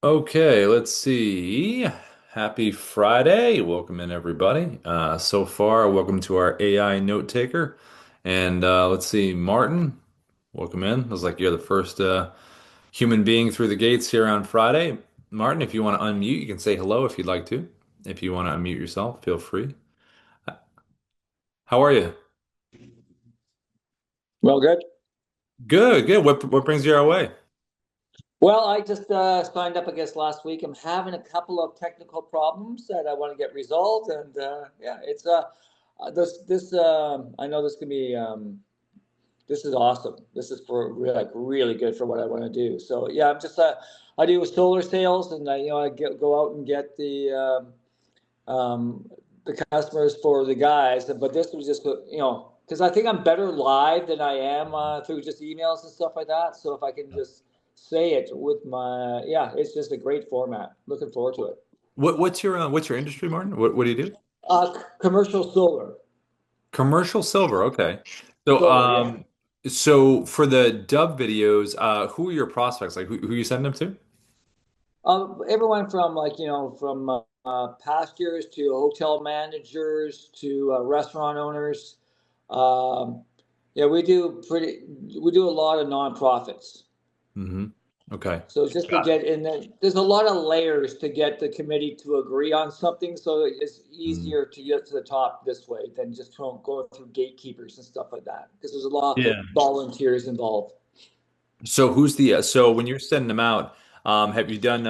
Okay, let's see. Happy Friday. Welcome in, everybody. So far, welcome to our AI note taker. And let's see, Martin, welcome in. Looks like you're the first human being through the gates here on Friday. Martin, if you want to unmute, you can say hello if you'd like to. If you want to unmute yourself, feel free. How are you? Well, good. Good, good. What brings you our way? Well, I just signed up, I guess, last week. I'm having a couple of technical problems that I want to get resolved, and yeah, it's this. I know this can be this is awesome. This is for really good for what I want to do. So yeah, I do solar sales, and go out and get the customers for the guys. But this was just because I think I'm better live than I am through just emails and stuff like that. So if I can just say it with my yeah, it's just a great format. Looking forward to it. What's your industry, Martin? What do you do? Commercial solar, Commercial silver, okay. So, solar, yeah. so for the Dubb videos, who are your prospects? Like, who you send them to? Everyone from from pastures to hotel managers to restaurant owners. Um, yeah, we do a lot of nonprofits. Hmm. Okay. So just to Got get in there, there's a lot of layers to get the committee to agree on something. So it's it. Mm. easier to get to the top this way than just going through gatekeepers and stuff like that. Because there's a lot of Yeah. volunteers involved. So who's the so when you're sending them out, have you done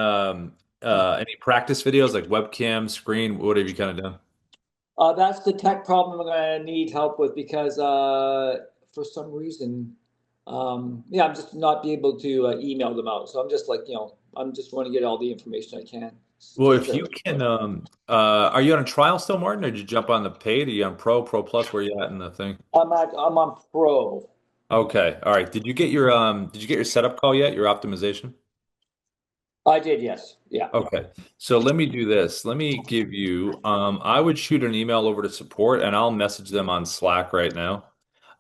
any practice videos like webcam, screen? What have you kind of done? That's the tech problem I'm going to need help with because for some reason, yeah, I'm just not be able to email them out. So I'm just I'm just want to get all the information I can. Well, Just if you can, are you on a trial still, Martin, or did you jump on the paid? Are you on Pro Plus? Where you at in the thing? I'm on pro. Okay, all right. Did you get your setup call yet? Your optimization? I did, yes. Yeah. Okay. So let me do this. Let me give you, I would shoot an email over to support and I'll message them on Slack right now.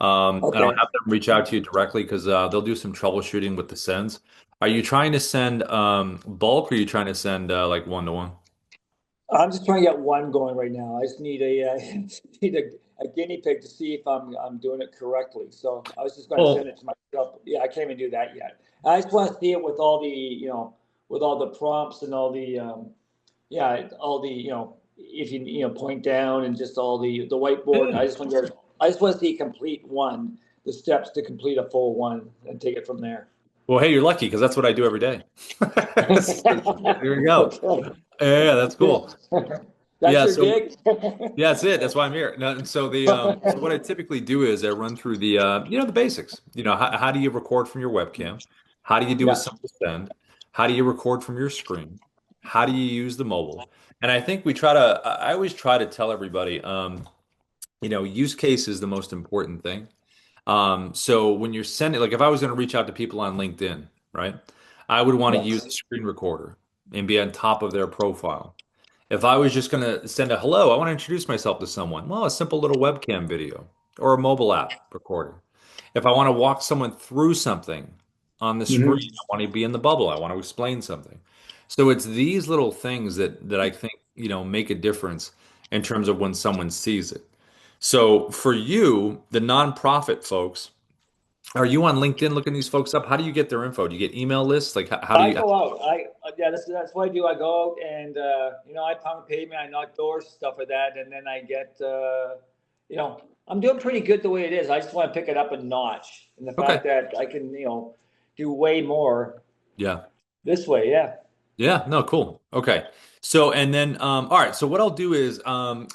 And I'll Okay. have them reach out to you directly because they'll do some troubleshooting with the sends. Are you trying to send bulk or are you trying to send like one to one? I'm just trying to get one going right now. I just need need a guinea pig to see if I'm doing it correctly. So I was just going to send Well, it to myself. Yeah, I can't even do that yet. I just want to see it with all the with all the prompts and all the yeah all the if you point down and just all the whiteboard. yeah. I just want to see complete one, the steps to complete a full one, and take it from there. Well, hey, you're lucky because that's what I do every day. So, here we go. Okay. Yeah, that's Yeah. cool. That's Yeah, your so gig. yeah, that's it. That's why I'm here. No, and so so what I typically do is I run through the the basics. How do you record from your webcam? How do you do a Yeah. simple send? How do you record from your screen? How do you use the mobile? And I think we try to I always try to tell everybody use case is the most important thing. So when you're sending, like if I was going to reach out to people on LinkedIn, right? I would want to use a Yes. screen recorder and be on top of their profile. If I was just going to send a hello, I want to introduce myself to someone. Well, a simple little webcam video or a mobile app recording. If I want to walk someone through something on the screen, Hmm. I want to be in the bubble. I want to explain something. So it's these little things that I think, make a difference in terms of when someone sees it. So for you, the nonprofit folks, are you on LinkedIn looking these folks up? How do you get their info? Do you get email lists? Like how do I you? go out. Yeah, that's what I do. I go out and I pound pavement, I knock doors, stuff like that, and then I get I'm doing pretty good the way it is. I just want to pick it up a notch, and the Okay. fact that I can do way more Yeah. this way. Yeah. Yeah, no, cool. Okay. So and then all right, so what I'll do is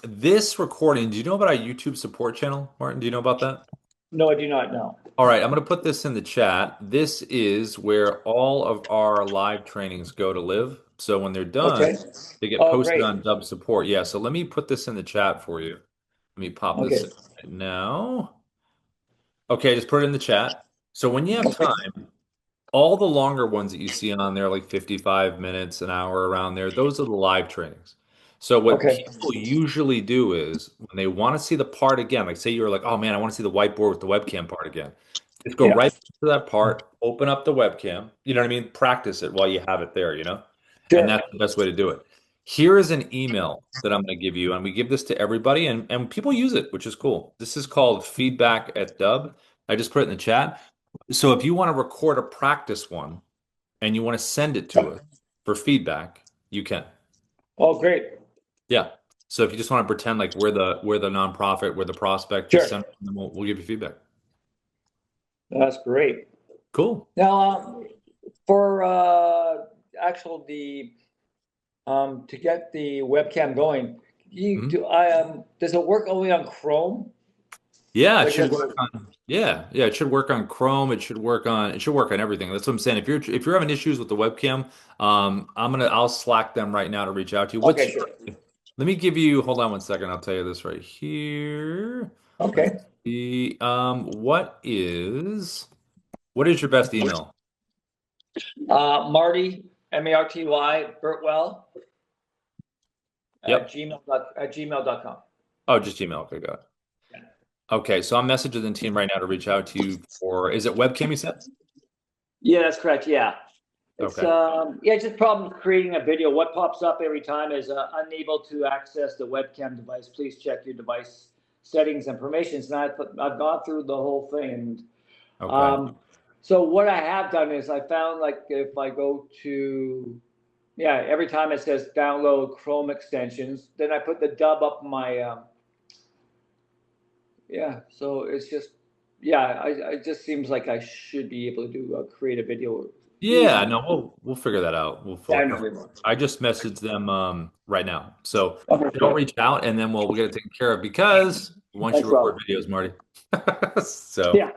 this recording, do you know about our YouTube support channel, Martin? Do you know about that? No, I do not know. All right, I'm going to put this in the chat. This is where all of our live trainings go to live. So when they're done, Okay. they get Oh, posted great. on Dub support. Yeah, so let me put this in the chat for you. Let me pop this Okay. in right now. Okay, just put it in the chat. So when you have Okay. time, all the longer ones that you see on there, like 55 minutes, an hour around there, those are the live trainings. So what Okay. people usually do is when they want to see the part again, like say you're like, oh man, I want to see the whiteboard with the webcam part again. Just go Yeah. right to that part, open up the webcam, you know what I mean? Practice it while you have it there, you know? And Sure. that's the best way to do it. Here is an email that I'm going to give you, and we give this to everybody, and people use it, which is cool. This is called feedback at Dubb. I just put it in the chat. So if you want to record a practice one and you want to send it to us for feedback, you can. Oh, great. Yeah. So if you just want to pretend like we're the nonprofit, we're the prospect, just Sure. send it, and we'll give you feedback. That's great. Cool. Now, for actual the to get the webcam going, you Mhm. do I does it work only on Chrome? Yeah, it Like should does work it? on yeah, it should work on Chrome. It should work on everything. That's what I'm saying. If you're having issues with the webcam, I'll Slack them right now to reach out to you. Okay, sure. Let me give you hold on one second. I'll tell you this right here. Let's Okay. see. What is your best email? Marty, Marty, Burtwell Yep. at gmail.com. Oh, just Gmail. Okay, got it. Okay, so I'm messaging the team right now to reach out to you for, is it webcam you said? Yeah, that's correct. Yeah. It's Okay. yeah, it's just problem creating a video. What pops up every time is unable to access the webcam device. Please check your device settings and permissions. And I've gone through the whole thing. And Okay. so what I have done is I found like if I go to yeah, every time it says download Chrome extensions, then I put the dub up my yeah. So it's just yeah, it just seems like I should be able to do create a video Yeah, easily. no, we'll figure that out. We'll Yeah, I focus. know. I just messaged them right now. So Okay, they'll good. reach out and then we'll get it taken care of because once you Thanks, record Rob. videos, Marty. So Yeah.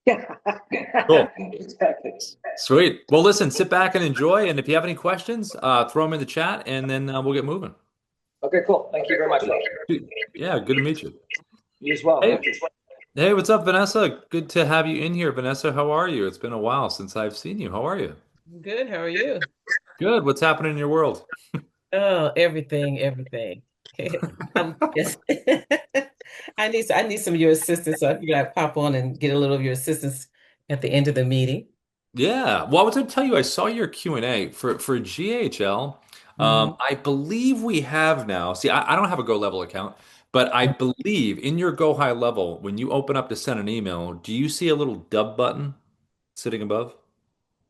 Yeah. cool. Exactly. Sweet. Well, listen, sit back and enjoy. And if you have any questions, throw them in the chat and then we'll get moving. Okay, cool. Thank you very much, Rob. Yeah, good to meet you. You as well. Hey, Thank you. hey, what's up, Vanessa? Good to have you in here. Vanessa, how are you? It's been a while since I've seen you. How are you? Good. How are you? Good. What's happening in your world? Oh, everything, everything. I'm yes. I need some of your assistance, so I figured I'd pop on and get a little of your assistance at the end of the meeting. Yeah. Well, I was going to tell you, I saw your Q&A for GHL. Hmm. I believe we have now. See, I don't have a Go Level account, but I believe in your Go High Level, when you open up to send an email, do you see a little Dubb button sitting above?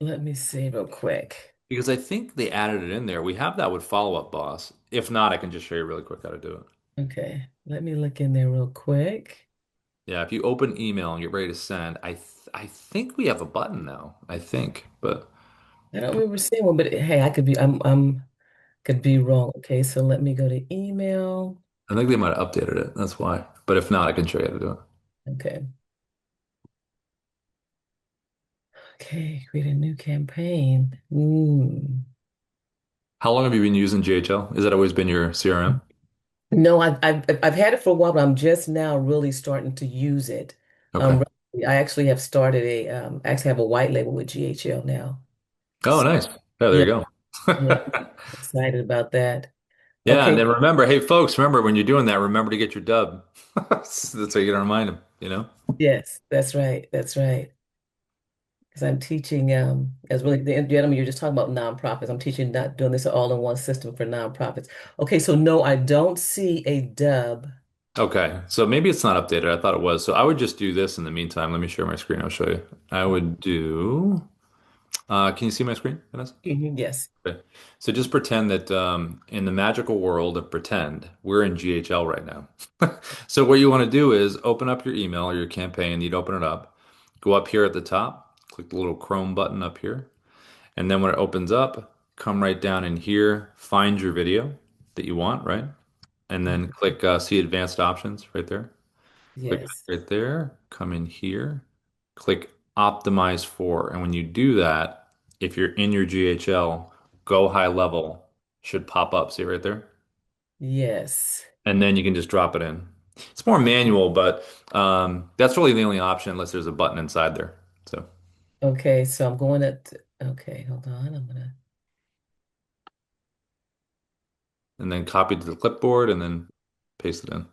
Let me see real quick. Because I think they added it in there. We have that with Follow Up Boss. If not, I can just show you really quick how to do it. Okay, let me look in there real quick. Yeah, if you open email and get ready to send, I think we have a button now. I think, but I don't remember seeing one, but hey, I'm could be wrong. Okay, so let me go to email. I think they might have updated it. That's why. But if not, I can show you how to do it. Okay. Okay, create a new campaign. How long have you been using GHL? Has that always been your CRM? No, I've had it for a while, but I'm just now really starting to use it. Okay. I actually have started actually have a white label with GHL now. Oh, So nice. Yeah, there yeah, you go. yeah, excited about that. Yeah, and Okay, then remember, hey folks, remember when you're doing that, remember to get your dub. That's how you gotta remind them. yes, that's right, that's right. Because I'm teaching as really the gentleman you're just talking about nonprofits. I'm teaching not doing this all-in-one system for nonprofits. Okay, so no, I don't see a dub. Okay, so maybe it's not updated. I thought it was. So I would just do this in the meantime. Let me share my screen. I'll show you. I would do. Can you see my screen, Vanessa? Mhm, yes. Okay. So just pretend that in the magical world of pretend, we're in GHL right now. So what you want to do is open up your email or your campaign. You'd open it up, go up here at the top, click the little Chrome button up here, and then when it opens up, come right down in here, find your video that you want, right? And then Mhm. click see advanced options right there. Click Yes. right there, come in here, click optimize for. And when you do that, if you're in your GHL, go high level should pop up. See it right there? Yes. And then you can just drop it in. It's more manual, but that's really the only option unless there's a button inside there. So, Okay, so I'm going at okay, hold on. I'm gonna and then copy to the clipboard and then paste it in.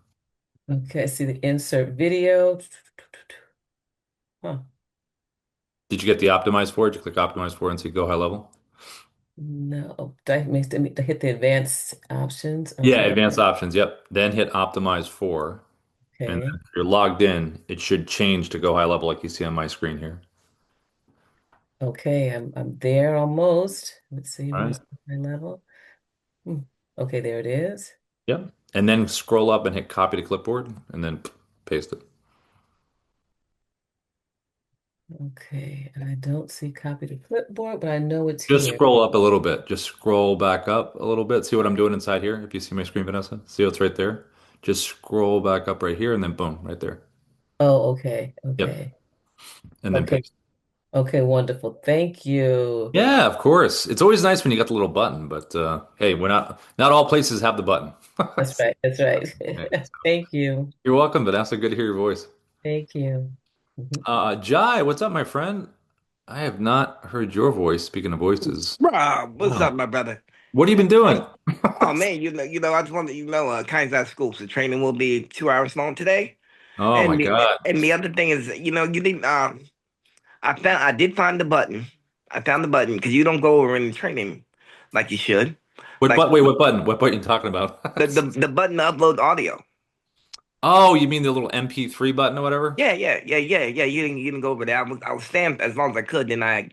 okay, see the insert video. Huh. Did you get the optimize for? Did you click optimize for and see go high level? No, that makes me to hit the advanced options. Yeah, Okay, advanced options. Yep. Then hit optimize for, and then okay, if you're logged in, it should change to go high level like you see on my screen here. okay. I'm there almost. Let's see, All right. where's my level? Hmm. Okay, there it is. Yep. And then scroll up and hit copy to clipboard and then paste it. Okay, and I don't see copy to clipboard, but I know it's Just here. scroll up a little bit. Just scroll back up a little bit. See what I'm doing inside here? If you see my screen, Vanessa, see what's right there? Just scroll back up right here and then boom, right there. Oh, okay, Yep. okay, And then okay, paste. okay. Wonderful. Thank you. Yeah, of course. It's always nice when you got the little button, but hey, we're not all places have the button. That's right. That's right. Yeah. Thank you. You're welcome, Vanessa. Good to hear your voice. Thank you. Mhm. Jai, what's up, my friend? I have not heard your voice. Speaking of voices, Rob, what's oh, up, my brother? what have you been doing? Oh man, I just wanted Kansas school. So training will be 2 hours long today. Oh my And God. the other thing is, you need I did find the button. I found the button because you don't go over in the training like you should. What Like but wait, what button? What button are you talking about? the button to upload audio. Oh, you mean the little MP3 button or whatever? Yeah. You didn't go over there. I was stamped as long as I could. Then I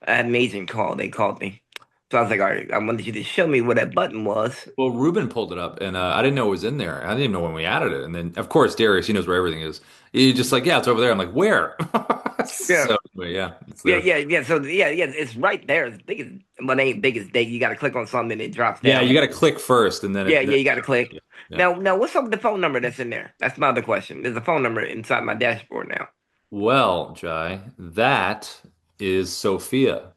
had an agent call. They called me. So I was like, all right, I wanted you to show me where that button was. Well, Ruben pulled it up, and I didn't know it was in there. I didn't even know when we added it. And then, of course, Darius, he knows where everything is. He just like, yeah, it's over there. I'm like, where? Yeah. So anyway, yeah, it's Yeah, there. yeah, yeah. So yeah, it's right there. It's big as, but it ain't big as day. You got to click on something and it drops Yeah, down. you got to click first, and then Yeah, yeah, then, you got to click. yeah, yeah. Now, what's up with the phone number that's in there? That's my other question. There's a phone number inside my dashboard now. Well, Jai, that is Sophia.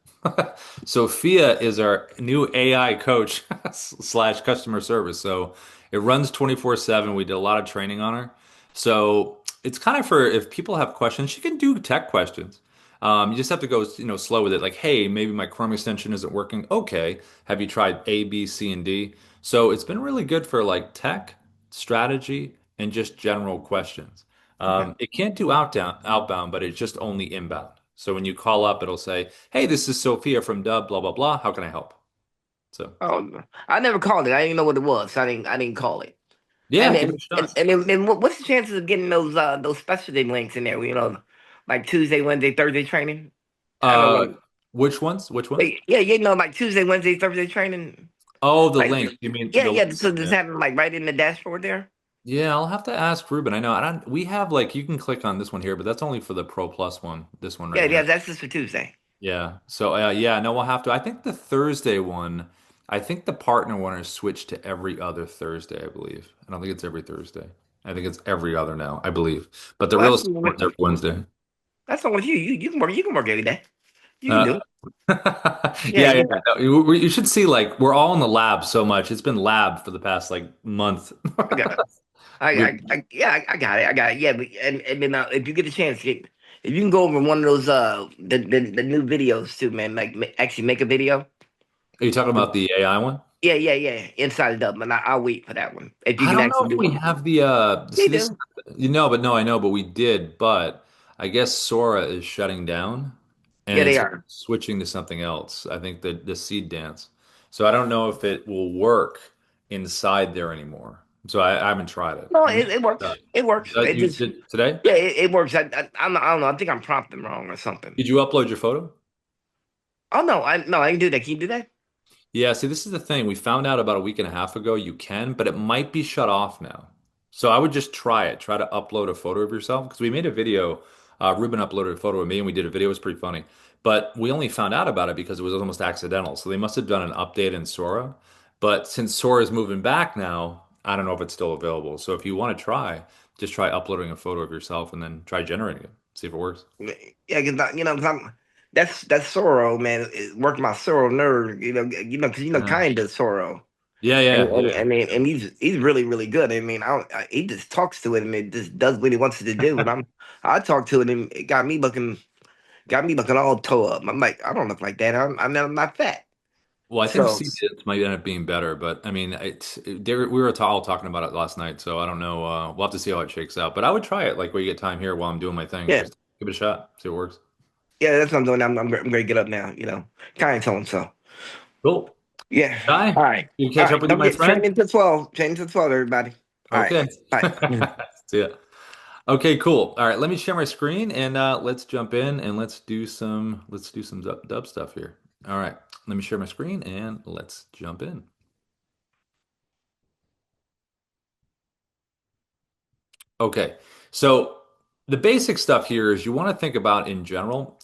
Sophia is our new AI coach slash customer service. So it runs 24/7. We did a lot of training on her. So it's kind of for if people have questions, she can do tech questions. You just have to go, slow with it. Like, hey, maybe my Chrome extension isn't working. Okay. Have you tried A, B, C, and D? So it's been really good for like tech, strategy, and just general questions. Okay. It can't do outbound, but it's just only inbound. So when you call up, it'll say, "Hey, this is Sophia from Dubb, blah blah blah. How can I help?" So Oh, I never called it. I didn't know what it was. So I didn't call it. And yeah, give it and a and, shot. and, then what's the chances of getting those specialty links in there? Like Tuesday, Wednesday, Thursday training. I don't Uh, know. which ones? Which ones? Yeah, like Tuesday, Wednesday, Thursday training. Oh, the Like link. You mean yeah, the yeah. link? So just Yeah. having like right in the dashboard there. Yeah, I'll have to ask Ruben. I know I don't. We have like you can click on this one here, but that's only for the Pro Plus one. This one right Yeah, yeah. here. That's just for Tuesday. Yeah. So yeah, no, we'll have to. I think the Thursday one. I think the partner one is switched to every other Thursday, I believe. I don't think it's every Thursday. I think it's every other now, I believe. But the Well, real estate one's every Wednesday. that's not with you. You can work every day. You can Uh, do it. Yeah, yeah, yeah. yeah. No, you should see like we're all in the lab so much. It's been lab for the past like month. I got it. We, I got it. I got it. Yeah, and then if you get a chance, if you can go over one of those the new videos too, man. Like actually make a video. are you talking about the AI one? Yeah. Inside the Dubb, and I'll wait for that one. If you I can don't know actually if do we it. have the They see this do. but no, I know, but we did, but I guess Sora is shutting down Yeah, and they it's are. switching to something else. I think the seed dance. So I don't know if it will work inside there anymore. So I haven't tried it. No, We it works. It works. It you just did today? yeah, it works. I don't know. I think I'm prompting wrong or something. Did you upload your photo? Oh no, I can do that. Can you do that? Yeah, see, this is the thing. We found out about a week and a half ago you can, but it might be shut off now. So I would just try it. Try to upload a photo of yourself because we made a video. Ruben uploaded a photo of me and we did a video. It was pretty funny. But we only found out about it because it was almost accidental. So they must have done an update in Sora. But since Sora is moving back now, I don't know if it's still available. So if you want to try, just try uploading a photo of yourself and then try generating it. See if it works. Yeah, because that's Sorrow, man. Work my Sorrow nerve, because Yeah. kind of Sorrow, Yeah, and yeah, and yeah. I mean, and he's really really good. I mean, he just talks to it and it just does what he wants it to do. And I talk to it and it got me looking all toe up. I'm like, I don't look like that. I'm not fat. Well, I think So CDs might end up being better, but I mean, we were all talking about it last night, so I don't know. We'll have to see how it shakes out. But I would try it, like where you get time here while I'm doing my thing. yeah, Just give it a shot, see what works. yeah, that's what I'm doing. I'm going to get up now. Kind of told him so. Cool. Yeah. Ty, All right. you All catch up right. with you, Don't my get friend? training to 12. Training to 12, everybody. All right. Okay. Bye. See ya. Okay, cool. All right, let me share my screen and let's jump in and let's do some dub stuff here. All right, let me share my screen and let's jump in. Okay, so the basic stuff here is you want to think about in general,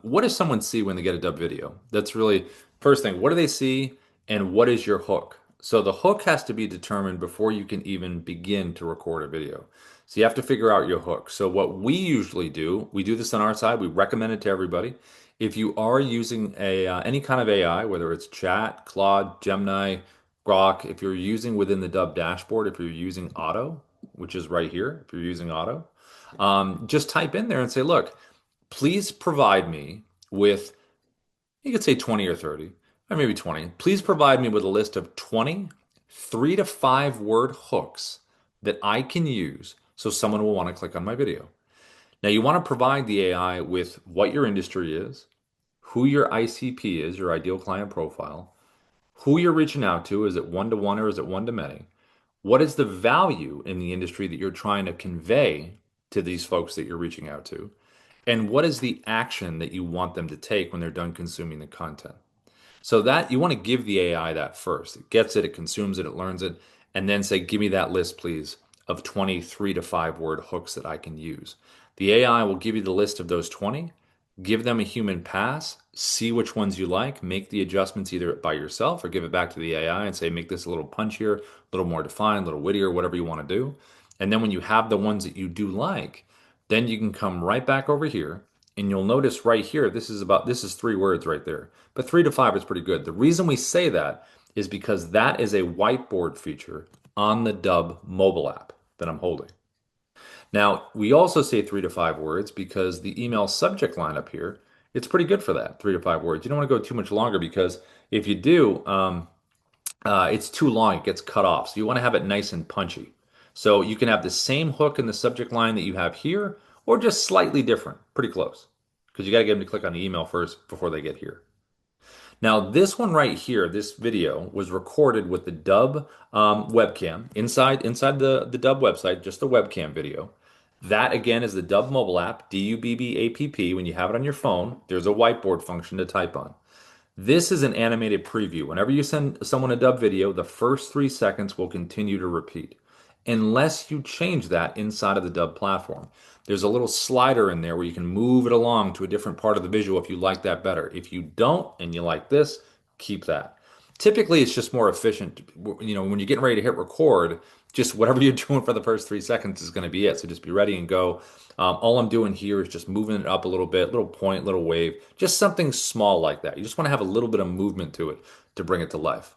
what does someone see when they get a dub video? That's really first thing. What do they see, and what is your hook? So the hook has to be determined before you can even begin to record a video. So you have to figure out your hook. So what we usually do, we do this on our side. We recommend it to everybody. If you are using a any kind of AI, whether it's Chat, Claude, Gemini, Grok, if you're using within the Dub dashboard, if you're using Auto, which is right here, if you're using Auto, just type in there and say, look, please provide me with, you could say 20 or 30, or maybe 20. Please provide me with a list of 20 3 to 5 word hooks that I can use so someone will want to click on my video. Now, you want to provide the AI with what your industry is, who your ICP is, your ideal client profile, who you're reaching out to. Is it one to one or is it one to many? What is the value in the industry that you're trying to convey to these folks that you're reaching out to? And what is the action that you want them to take when they're done consuming the content? So that you want to give the AI that first. It gets it, it consumes it, it learns it, and then say, give me that list, please, of 23 to 5 word hooks that I can use. The AI will give you the list of those 20, give them a human pass, see which ones you like, make the adjustments either by yourself or give it back to the AI and say, make this a little punchier, a little more defined, a little wittier, whatever you want to do. And then when you have the ones that you do like, then you can come right back over here and you'll notice right here, this is 3 words right there. But 3 to 5 is pretty good. The reason we say that is because that is a whiteboard feature on the Dubb mobile app that I'm holding. Now, we also say 3 to 5 words because the email subject line up here, it's pretty good for that, 3 to 5 words. You don't want to go too much longer because if you do, it's too long, it gets cut off. So you want to have it nice and punchy. So you can have the same hook in the subject line that you have here, or just slightly different, pretty close. Because you got to get them to click on the email first before they get here. Now, this one right here, this video was recorded with the Dubb webcam inside the Dubb website, just the webcam video. That again is the Dubb mobile app, Dubb. When you have it on your phone, there's a whiteboard function to type on. This is an animated preview. Whenever you send someone a Dubb video, the first 3 seconds will continue to repeat unless you change that inside of the Dubb platform. There's a little slider in there where you can move it along to a different part of the visual if you like that better. If you don't and you like this, keep that. Typically, it's just more efficient. When you're getting ready to hit record, just whatever you're doing for the first 3 seconds is going to be it. So just be ready and go. All I'm doing here is just moving it up a little bit, little point, little wave, just something small like that. You just want to have a little bit of movement to it to bring it to life.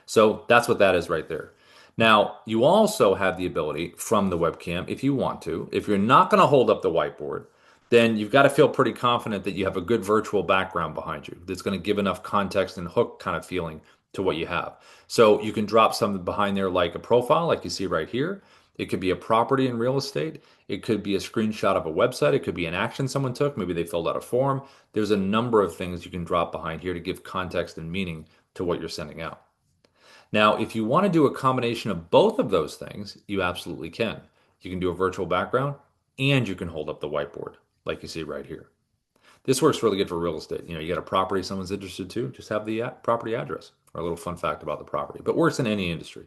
So that's what that is right there. Now, you also have the ability from the webcam, if you want to, if you're not going to hold up the whiteboard, then you've got to feel pretty confident that you have a good virtual background behind you that's going to give enough context and hook kind of feeling to what you have. So you can drop something behind there like a profile, like you see right here. It could be a property in real estate. It could be a screenshot of a website. It could be an action someone took. Maybe they filled out a form. There's a number of things you can drop behind here to give context and meaning to what you're sending out. Now, if you want to do a combination of both of those things, you absolutely can. You can do a virtual background and you can hold up the whiteboard like you see right here. This works really good for real estate. You got a property someone's interested to, just have the property address or a little fun fact about the property, but works in any industry.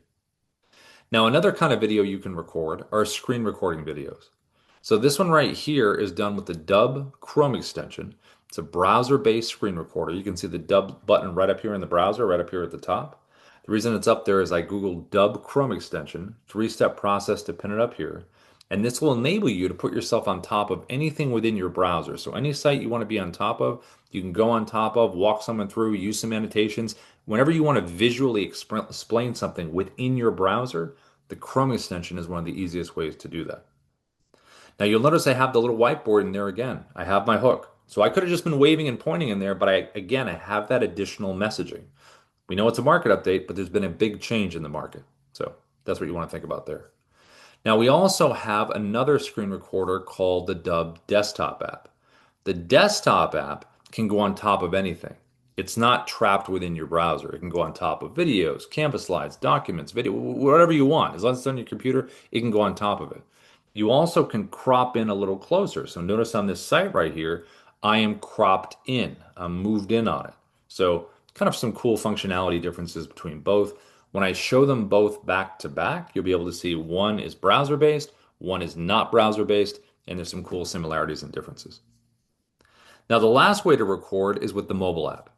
Now, another kind of video you can record are screen recording videos. So this one right here is done with the Dubb Chrome extension. It's a browser-based screen recorder. You can see the Dubb button right up here in the browser, right up here at the top. The reason it's up there is I Googled Dubb Chrome extension, 3-step process to pin it up here. And this will enable you to put yourself on top of anything within your browser. So any site you want to be on top of, you can go on top of, walk someone through, use some annotations. Whenever you want to visually explain something within your browser, the Chrome extension is one of the easiest ways to do that. Now you'll notice I have the little whiteboard in there again. I have my hook. So I could have just been waving and pointing in there, but I have that additional messaging. We know it's a market update, but there's been a big change in the market. So that's what you want to think about there. Now we also have another screen recorder called the Dubb desktop app. The desktop app can go on top of anything. It's not trapped within your browser. It can go on top of videos, Canvas slides, documents, video, whatever you want. As long as it's on your computer, it can go on top of it. You also can crop in a little closer. So notice on this site right here, I am cropped in. I'm moved in on it. So kind of some cool functionality differences between both. When I show them both back to back, you'll be able to see one is browser based, one is not browser based, and there's some cool similarities and differences. Now, the last way to record is with the mobile app.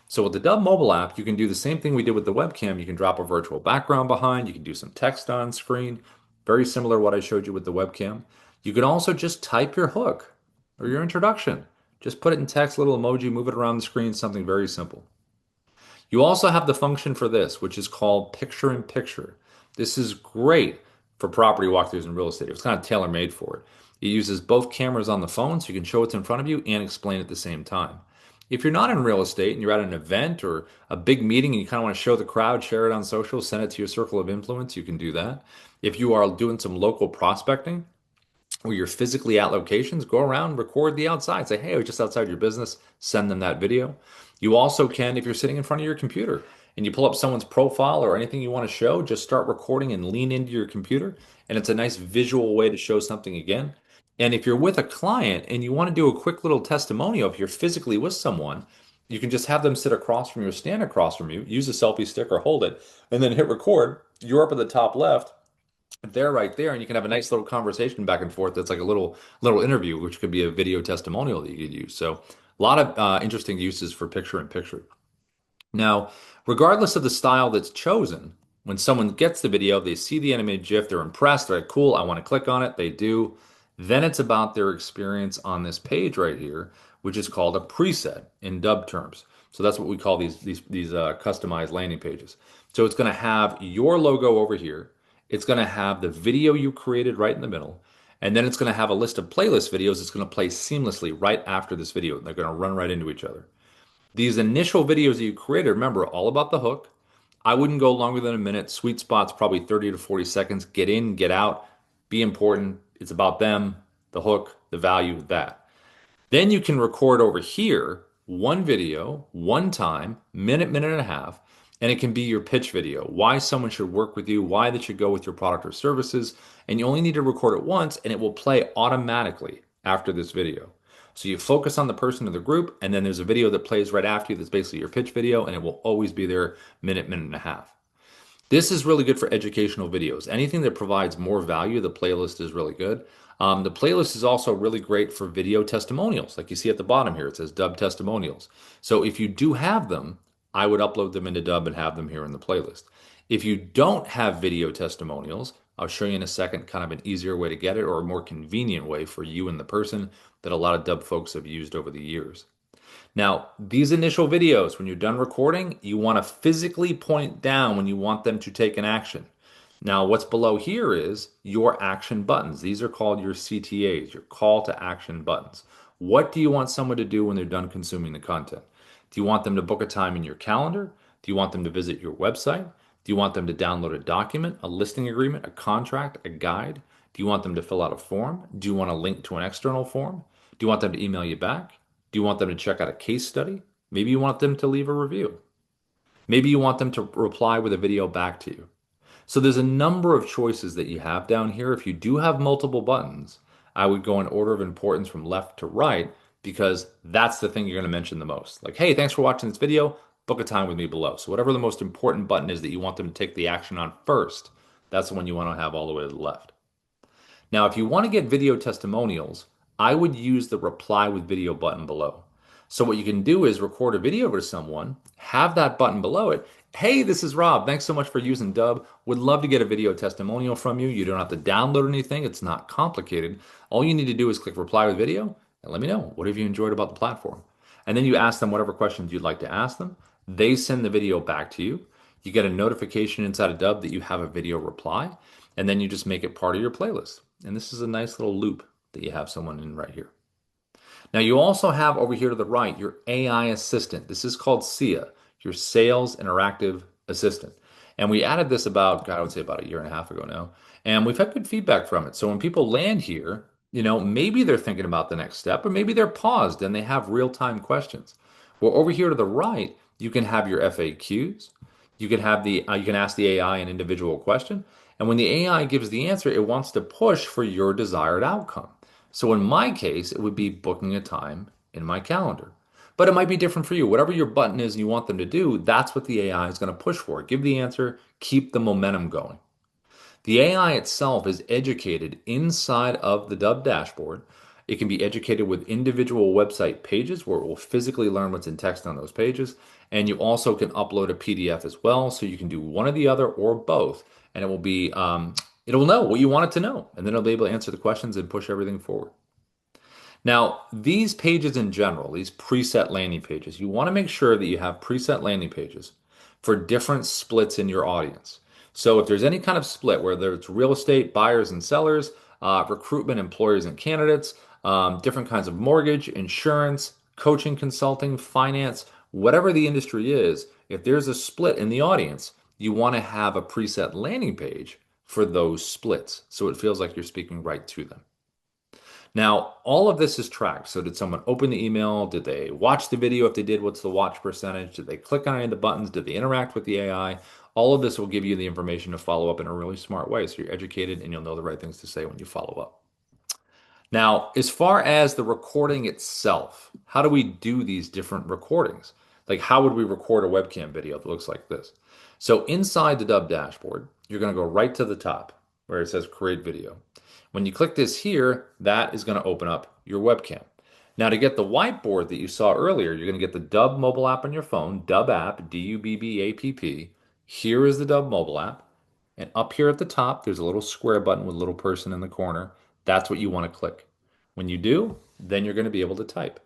So with the Dubb mobile app, you can do the same thing we did with the webcam. You can drop a virtual background behind, you can do some text on screen, very similar to what I showed you with the webcam. You can also just type your hook or your introduction. Just put it in text, little emoji, move it around the screen, something very simple. You also have the function for this, which is called picture in picture. This is great for property walkthroughs in real estate. It's kind of tailor-made for it. It uses both cameras on the phone so you can show what's in front of you and explain at the same time. If you're not in real estate and you're at an event or a big meeting and you kind of want to show the crowd, share it on social, send it to your circle of influence, you can do that. If you are doing some local prospecting, where you're physically at locations, go around, record the outside. Say, hey, I was just outside your business. Send them that video. You also can, if you're sitting in front of your computer and you pull up someone's profile or anything you want to show, just start recording and lean into your computer. And it's a nice visual way to show something again. And if you're with a client and you want to do a quick little testimonial, if you're physically with someone, you can just have them sit across from you or stand across from you, use a selfie stick or hold it, and then hit record. You're up at the top left, they're right there, and you can have a nice little conversation back and forth. That's like a little interview, which could be a video testimonial that you could use. So a lot of interesting uses for picture in picture. Now, regardless of the style that's chosen, when someone gets the video, they see the animated GIF, they're impressed, they're like, cool, I want to click on it. They do. Then it's about their experience on this page right here, which is called a preset in Dubb terms. So that's what we call these customized landing pages. So it's going to have your logo over here. It's going to have the video you created right in the middle. And then it's going to have a list of playlist videos it's going to play seamlessly right after this video. They're going to run right into each other. These initial videos that you created, remember, all about the hook. I wouldn't go longer than a minute. Sweet spot's probably 30 to 40 seconds. Get in, get out, be important. It's about them, the hook, the value, that. Then you can record over here one video, one time, minute, minute and a half, and it can be your pitch video. Why someone should work with you, why they should go with your product or services. And you only need to record it once, and it will play automatically after this video. So you focus on the person in the group, and then there's a video that plays right after you that's basically your pitch video, and it will always be there minute, minute and a half. This is really good for educational videos. Anything that provides more value, the playlist is really good. The playlist is also really great for video testimonials. Like you see at the bottom here, it says Dubb testimonials. So if you do have them, I would upload them into Dubb and have them here in the playlist. If you don't have video testimonials, I'll show you in a second kind of an easier way to get it or a more convenient way for you and the person that a lot of Dubb folks have used over the years. Now, these initial videos, when you're done recording, you want to physically point down when you want them to take an action. Now, what's below here is your action buttons. These are called your CTAs, your call to action buttons. What do you want someone to do when they're done consuming the content? Do you want them to book a time in your calendar? Do you want them to visit your website? Do you want them to download a document, a listing agreement, a contract, a guide? Do you want them to fill out a form? Do you want a link to an external form? Do you want them to email you back? Do you want them to check out a case study? Maybe you want them to leave a review. Maybe you want them to reply with a video back to you. So there's a number of choices that you have down here. If you do have multiple buttons, I would go in order of importance from left to right because that's the thing you're going to mention the most. Like, hey, thanks for watching this video. Book a time with me below. So whatever the most important button is that you want them to take the action on first, that's the one you want to have all the way to the left. Now, if you want to get video testimonials, I would use the reply with video button below. So what you can do is record a video to someone, have that button below it. Hey, this is Rob. Thanks so much for using Dubb. Would love to get a video testimonial from you. You don't have to download anything. It's not complicated. All you need to do is click reply with video and let me know. What have you enjoyed about the platform? And then you ask them whatever questions you'd like to ask them. They send the video back to you. You get a notification inside of Dubb that you have a video reply, and then you just make it part of your playlist. And this is a nice little loop that you have someone in right here. Now you also have over here to the right your AI assistant. This is called SIA, your Sales Interactive Assistant. And we added this about, God, I would say about a year and a half ago now. And we've had good feedback from it. So when people land here, maybe they're thinking about the next step, or maybe they're paused and they have real-time questions. Well, over here to the right, you can have your FAQs. You can ask the AI an individual question, and when the AI gives the answer, it wants to push for your desired outcome. So in my case, it would be booking a time in my calendar. But it might be different for you. Whatever your button is and you want them to do, that's what the AI is going to push for. Give the answer, keep the momentum going. The AI itself is educated inside of the Dubb dashboard. It can be educated with individual website pages where it will physically learn what's in text on those pages. And you also can upload a PDF as well. So you can do one or the other or both. And it will know what you want it to know. And then it'll be able to answer the questions and push everything forward. Now, these pages in general, these preset landing pages, you want to make sure that you have preset landing pages for different splits in your audience. So if there's any kind of split, whether it's real estate buyers and sellers, recruitment employers and candidates, different kinds of mortgage, insurance, coaching, consulting, finance, whatever the industry is, if there's a split in the audience, you want to have a preset landing page for those splits so it feels like you're speaking right to them. Now, all of this is tracked. So, did someone open the email? Did they watch the video? If they did, what's the watch percentage? Did they click on any of the buttons? Did they interact with the AI? All of this will give you the information to follow up in a really smart way. So, you're educated and you'll know the right things to say when you follow up. Now, as far as the recording itself, how do we do these different recordings? Like, how would we record a webcam video that looks like this? So, inside the Dubb dashboard, you're going to go right to the top where it says create video. When you click this here, that is going to open up your webcam. Now, to get the whiteboard that you saw earlier, you're going to get the Dubb mobile app on your phone, Dubb app, Dubbapp. Here is the Dubb mobile app. And up here at the top, there's a little square button with a little person in the corner. That's what you want to click. When you do, then you're going to be able to type.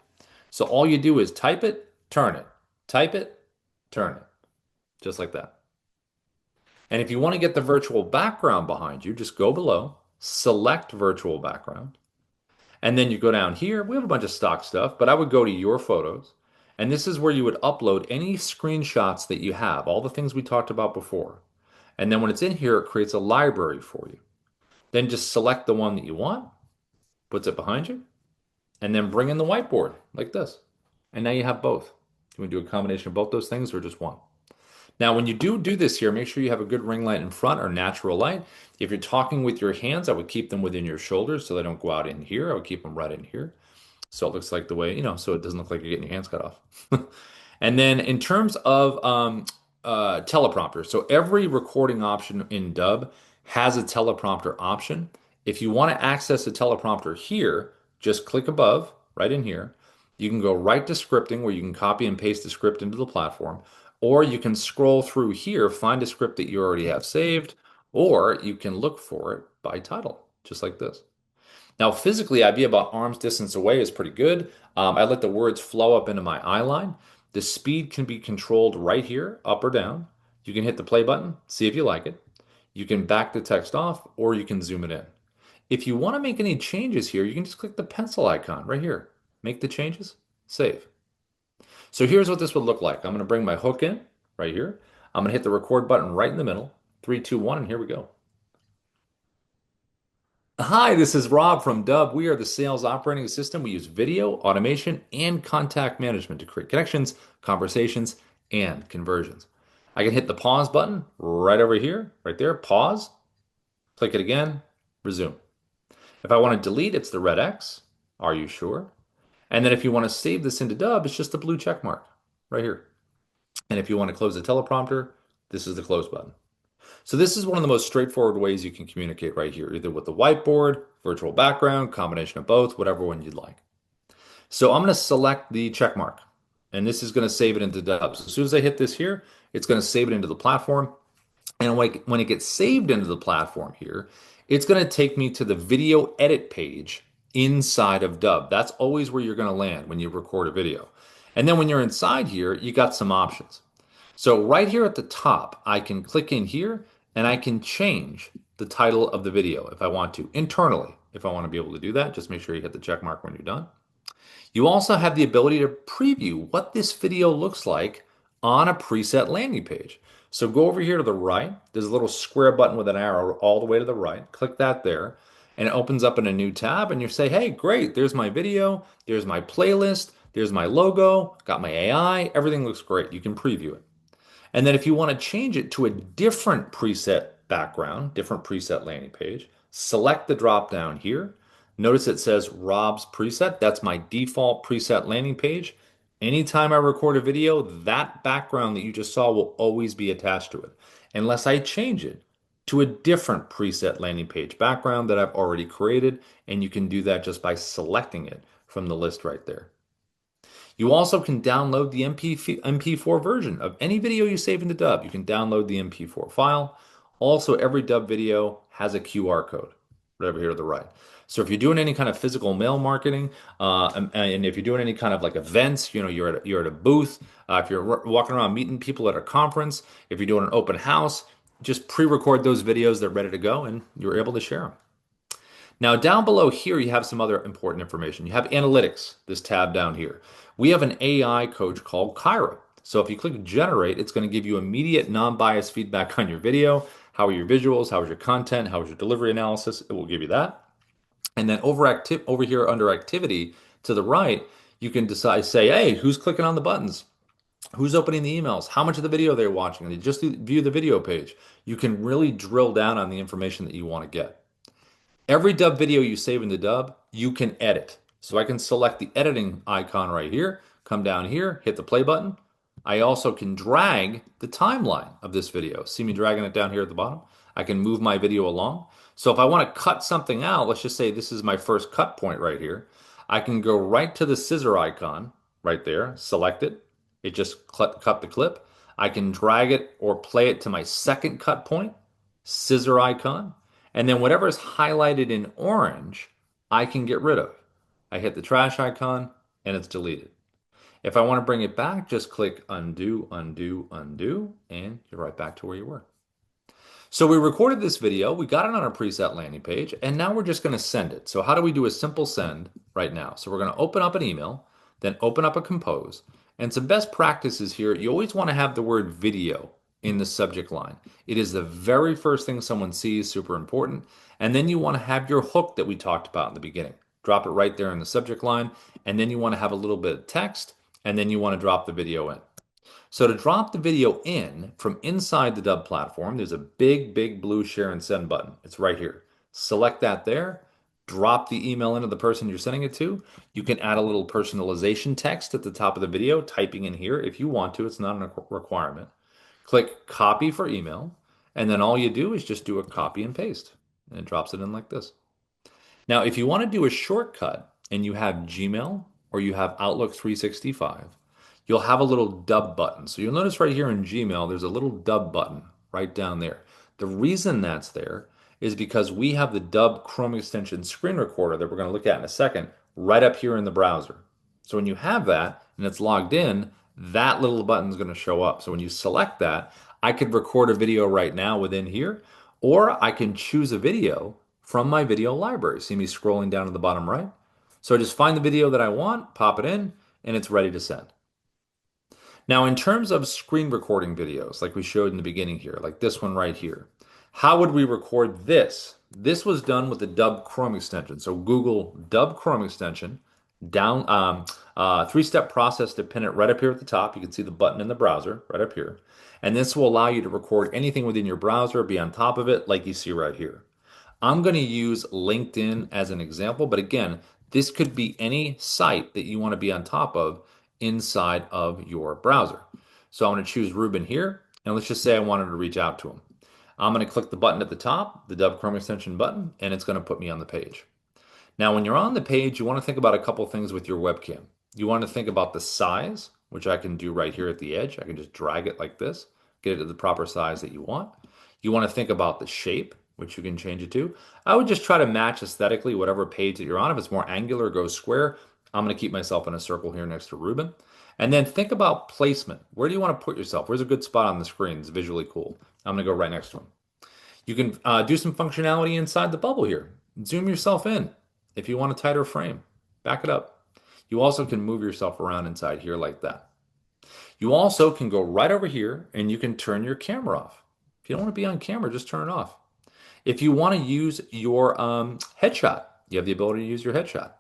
So all you do is type it, type it, turn it, just like that. And if you want to get the virtual background behind you, just go below, select virtual background, and then you go down here. We have a bunch of stock stuff, but I would go to your photos. And this is where you would upload any screenshots that you have, all the things we talked about before. And then when it's in here, it creates a library for you. Then just select the one that you want, puts it behind you, and then bring in the whiteboard like this. And now you have both. You want to do a combination of both those things or just one? Now, when you do this here, make sure you have a good ring light in front or natural light. If you're talking with your hands, I would keep them within your shoulders so they don't go out in here. I would keep them right in here. So it looks like the way, so it doesn't look like you're getting your hands cut off. And then in terms of teleprompter, so every recording option in Dubb has a teleprompter option. If you want to access a teleprompter here, just click above, right in here. You can go right to scripting where you can copy and paste the script into the platform, or you can scroll through here, find a script that you already have saved, or you can look for it by title, just like this. Now, physically, I'd be about arm's distance away is pretty good. I let the words flow up into my eye line. The speed can be controlled right here, up or down. You can hit the play button, see if you like it. You can back the text off, or you can zoom it in. If you want to make any changes here, you can just click the pencil icon right here. Make the changes, save. So here's what this would look like. I'm going to bring my hook in right here. I'm going to hit the record button right in the middle. 3, 2, 1, and here we go. Hi, this is Rob from Dubb. We are the sales operating system. We use video, automation, and contact management to create connections, conversations, and conversions. I can hit the pause button right over here, right there, pause, click it again, resume. If I want to delete, it's the red X. Are you sure? And then if you want to save this into Dubb, it's just the blue check mark right here. And if you want to close the teleprompter, this is the close button. So this is one of the most straightforward ways you can communicate right here, either with the whiteboard, virtual background, combination of both, whatever one you'd like. So I'm going to select the check mark, and this is going to save it into Dubb. So as soon as I hit this here, it's going to save it into the platform. And when it gets saved into the platform here, it's going to take me to the video edit page inside of Dubb. That's always where you're going to land when you record a video. And then when you're inside here, you got some options. So right here at the top, I can click in here and I can change the title of the video if I want to, internally. If I want to be able to do that, just make sure you hit the check mark when you're done. You also have the ability to preview what this video looks like on a preset landing page. So go over here to the right. There's a little square button with an arrow all the way to the right. Click that there, and it opens up in a new tab. And you say, hey, great, there's my video. There's my playlist. There's my logo, got my AI, everything looks great. You can preview it. And then if you want to change it to a different preset background, different preset landing page, select the drop down here. Notice it says Rob's preset. That's my default preset landing page. Anytime I record a video, that background that you just saw will always be attached to it, unless I change it to a different preset landing page background that I've already created. And you can do that just by selecting it from the list right there. You also can download the MP4 version of any video you save into Dubb. You can download the MP4 file. Also, every Dubb video has a QR code right over here to the right. So if you're doing any kind of physical mail marketing, and if you're doing any kind of like events, you're at a booth, if you're walking around meeting people at a conference, if you're doing an open house, just pre-record those videos. They're ready to go, and you're able to share them. Now, down below here, you have some other important information. You have analytics, this tab down here. We have an AI coach called Kyra. So if you click generate, it's going to give you immediate non-biased feedback on your video. How are your visuals? How is your content? How is your delivery analysis? It will give you that. And then over here under activity to the right, you can decide, say, hey, who's clicking on the buttons? Who's opening the emails? How much of the video they're watching? They just view the video page. You can really drill down on the information that you want to get. Every Dubb video you save into Dubb, you can edit. So I can select the editing icon right here, come down here, hit the play button. I also can drag the timeline of this video. See me dragging it down here at the bottom? I can move my video along. So if I want to cut something out, let's just say this is my first cut point right here. I can go right to the scissor icon right there, select it. It just cut the clip. I can drag it or play it to my second cut point, scissor icon. And then whatever is highlighted in orange, I can get rid of. I hit the trash icon and it's deleted. If I want to bring it back, just click undo, undo, undo, and you're right back to where you were. So we recorded this video, we got it on our preset landing page, and now we're just going to send it. So how do we do a simple send right now? So we're going to open up an email, then open up a compose, and some best practices here. You always want to have the word video in the subject line. It is the very first thing someone sees, super important. And then you want to have your hook that we talked about in the beginning. Drop it right there in the subject line, and then you want to have a little bit of text, and then you want to drop the video in. So to drop the video in from inside the Dubb platform, there's a big, big blue share and send button. It's right here. Select that there, drop the email into the person you're sending it to. You can add a little personalization text at the top of the video, typing in here if you want to. It's not a requirement. Click copy for email, and then all you do is just do a copy and paste, and it drops it in like this. Now, if you want to do a shortcut and you have Gmail or you have Outlook 365, you'll have a little Dubb button. So you'll notice right here in Gmail, there's a little Dubb button right down there. The reason that's there is because we have the Dubb Chrome extension screen recorder that we're going to look at in a second right up here in the browser. So when you have that and it's logged in, that little button is going to show up. So when you select that, I could record a video right now within here, or I can choose a video from my video library. See me scrolling down to the bottom right? So I just find the video that I want, pop it in, and it's ready to send. Now, in terms of screen recording videos, like we showed in the beginning here, like this one right here, how would we record this? This was done with the Dubb Chrome extension. So Google Dubb Chrome extension, three-step process to pin it right up here at the top. You can see the button in the browser right up here. And this will allow you to record anything within your browser, be on top of it, like you see right here. I'm going to use LinkedIn as an example, but again, this could be any site that you want to be on top of inside of your browser. So I'm going to choose Ruben here, and let's just say I wanted to reach out to him. I'm going to click the button at the top, the Dubb Chrome extension button, and it's going to put me on the page. Now, when you're on the page, you want to think about a couple things with your webcam. You want to think about the size, which I can do right here at the edge. I can just drag it like this, get it to the proper size that you want. You want to think about the shape, which you can change it to. I would just try to match aesthetically whatever page that you're on. If it's more angular, go square. I'm going to keep myself in a circle here next to Ruben. And then think about placement. Where do you want to put yourself? Where's a good spot on the screen? It's visually cool. I'm going to go right next to him. You can do some functionality inside the bubble here. Zoom yourself in if you want a tighter frame. Back it up. You also can move yourself around inside here like that. You also can go right over here and you can turn your camera off. If you don't want to be on camera, just turn it off. If you want to use your headshot, you have the ability to use your headshot.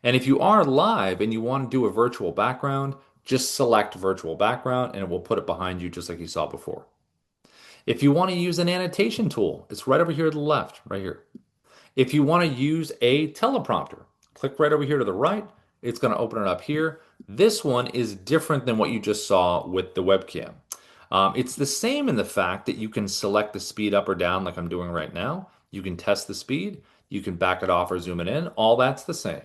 And if you are live and you want to do a virtual background, just select virtual background and it will put it behind you just like you saw before. If you want to use an annotation tool, it's right over here to the left, right here. If you want to use a teleprompter, click right over here to the right. It's going to open it up here. This one is different than what you just saw with the webcam. It's the same in the fact that you can select the speed up or down like I'm doing right now. You can test the speed. You can back it off or zoom it in. All that's the same.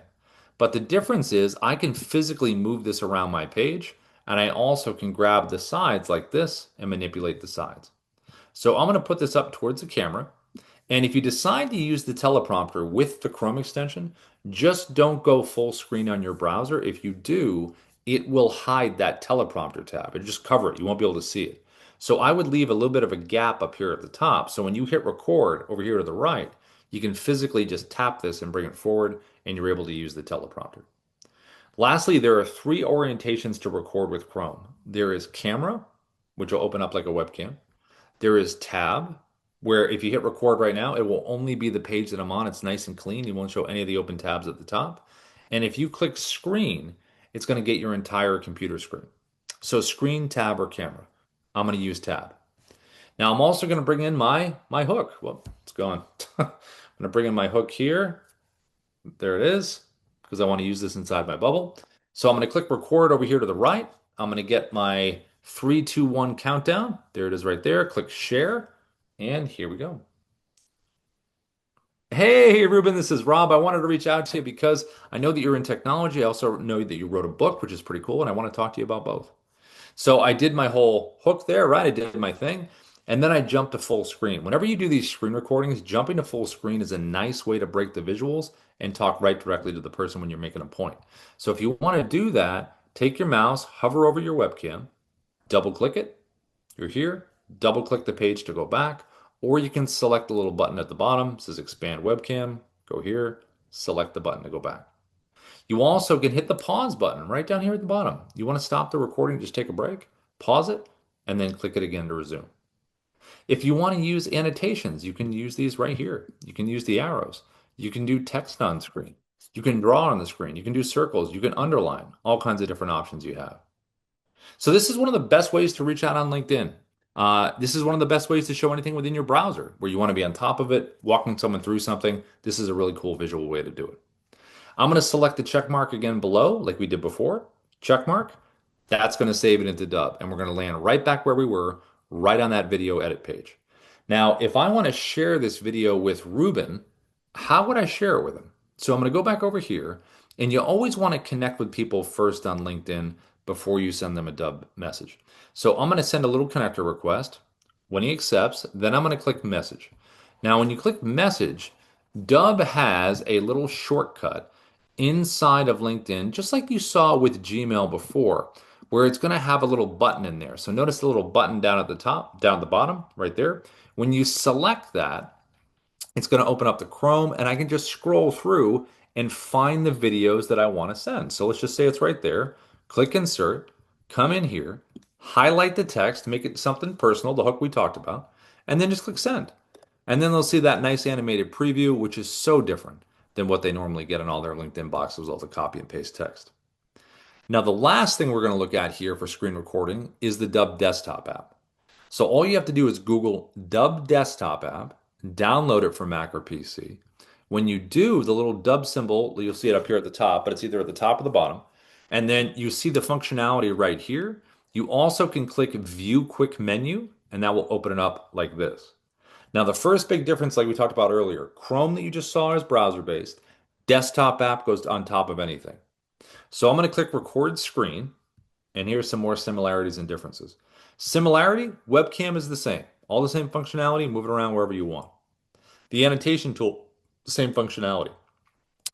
But the difference is I can physically move this around my page, and I also can grab the sides like this and manipulate the sides. So I'm going to put this up towards the camera. And if you decide to use the teleprompter with the Chrome extension, just don't go full screen on your browser. If you do, it will hide that teleprompter tab. It just cover it. You won't be able to see it. So I would leave a little bit of a gap up here at the top. So when you hit record over here to the right, you can physically just tap this and bring it forward, and you're able to use the teleprompter. Lastly, there are three orientations to record with Chrome. There is camera, which will open up like a webcam. There is tab, where if you hit record right now, it will only be the page that I'm on. It's nice and clean. You won't show any of the open tabs at the top. And if you click screen, it's going to get your entire computer screen. So screen, tab, or camera. I'm going to use tab. Now I'm also going to bring in my hook. Well, it's gone. I'm going to bring in my hook here. There it is, because I want to use this inside my bubble. So I'm going to click record over here to the right. I'm going to get my 3, 2, 1 countdown. There it is right there. Click share. And here we go. Hey, Ruben, this is Rob. I wanted to reach out to you because I know that you're in technology. I also know that you wrote a book, which is pretty cool, and I want to talk to you about both. So I did my whole hook there, right? I did my thing, and then I jumped to full screen. Whenever you do these screen recordings, jumping to full screen is a nice way to break the visuals and talk right directly to the person when you're making a point. So if you want to do that, take your mouse, hover over your webcam, double click it. You're here, double click the page to go back, or you can select the little button at the bottom, it says expand webcam, go here, select the button to go back. You also can hit the pause button right down here at the bottom. You want to stop the recording, just take a break, pause it, and then click it again to resume. If you want to use annotations, you can use these right here. You can use the arrows. You can do text on screen. You can draw on the screen. You can do circles. You can underline, all kinds of different options you have. So this is one of the best ways to reach out on LinkedIn. This is one of the best ways to show anything within your browser where you want to be on top of it, walking someone through something. This is a really cool visual way to do it. I'm going to select the check mark again below, like we did before. Check mark. That's going to save it into Dubb. And we're going to land right back where we were, right on that video edit page. Now, if I want to share this video with Ruben, how would I share it with him? So I'm going to go back over here, and you always want to connect with people first on LinkedIn before you send them a Dubb message. So I'm going to send a little connector request. When he accepts, then I'm going to click message. Now, when you click message, Dubb has a little shortcut inside of LinkedIn, just like you saw with Gmail before, where it's going to have a little button in there. So notice the little button down at the top, down at the bottom, right there. When you select that, it's going to open up the Chrome, and I can just scroll through and find the videos that I want to send. So let's just say it's right there. Click insert, come in here, highlight the text, make it something personal, the hook we talked about, and then just click send. And then they'll see that nice animated preview, which is so different than what they normally get in all their LinkedIn boxes with all the copy and paste text. Now, the last thing we're going to look at here for screen recording is the Dubb desktop app. So all you have to do is Google Dubb desktop app, download it for Mac or PC. When you do, the little Dubb symbol, you'll see it up here at the top, but it's either at the top or the bottom. And then you see the functionality right here. You also can click View Quick Menu, and that will open it up like this. Now, the first big difference, like we talked about earlier, Chrome that you just saw is browser-based. Desktop app goes on top of anything. So I'm going to click Record Screen, and here's some more similarities and differences. Similarity, webcam is the same. All the same functionality, move it around wherever you want. The annotation tool, the same functionality.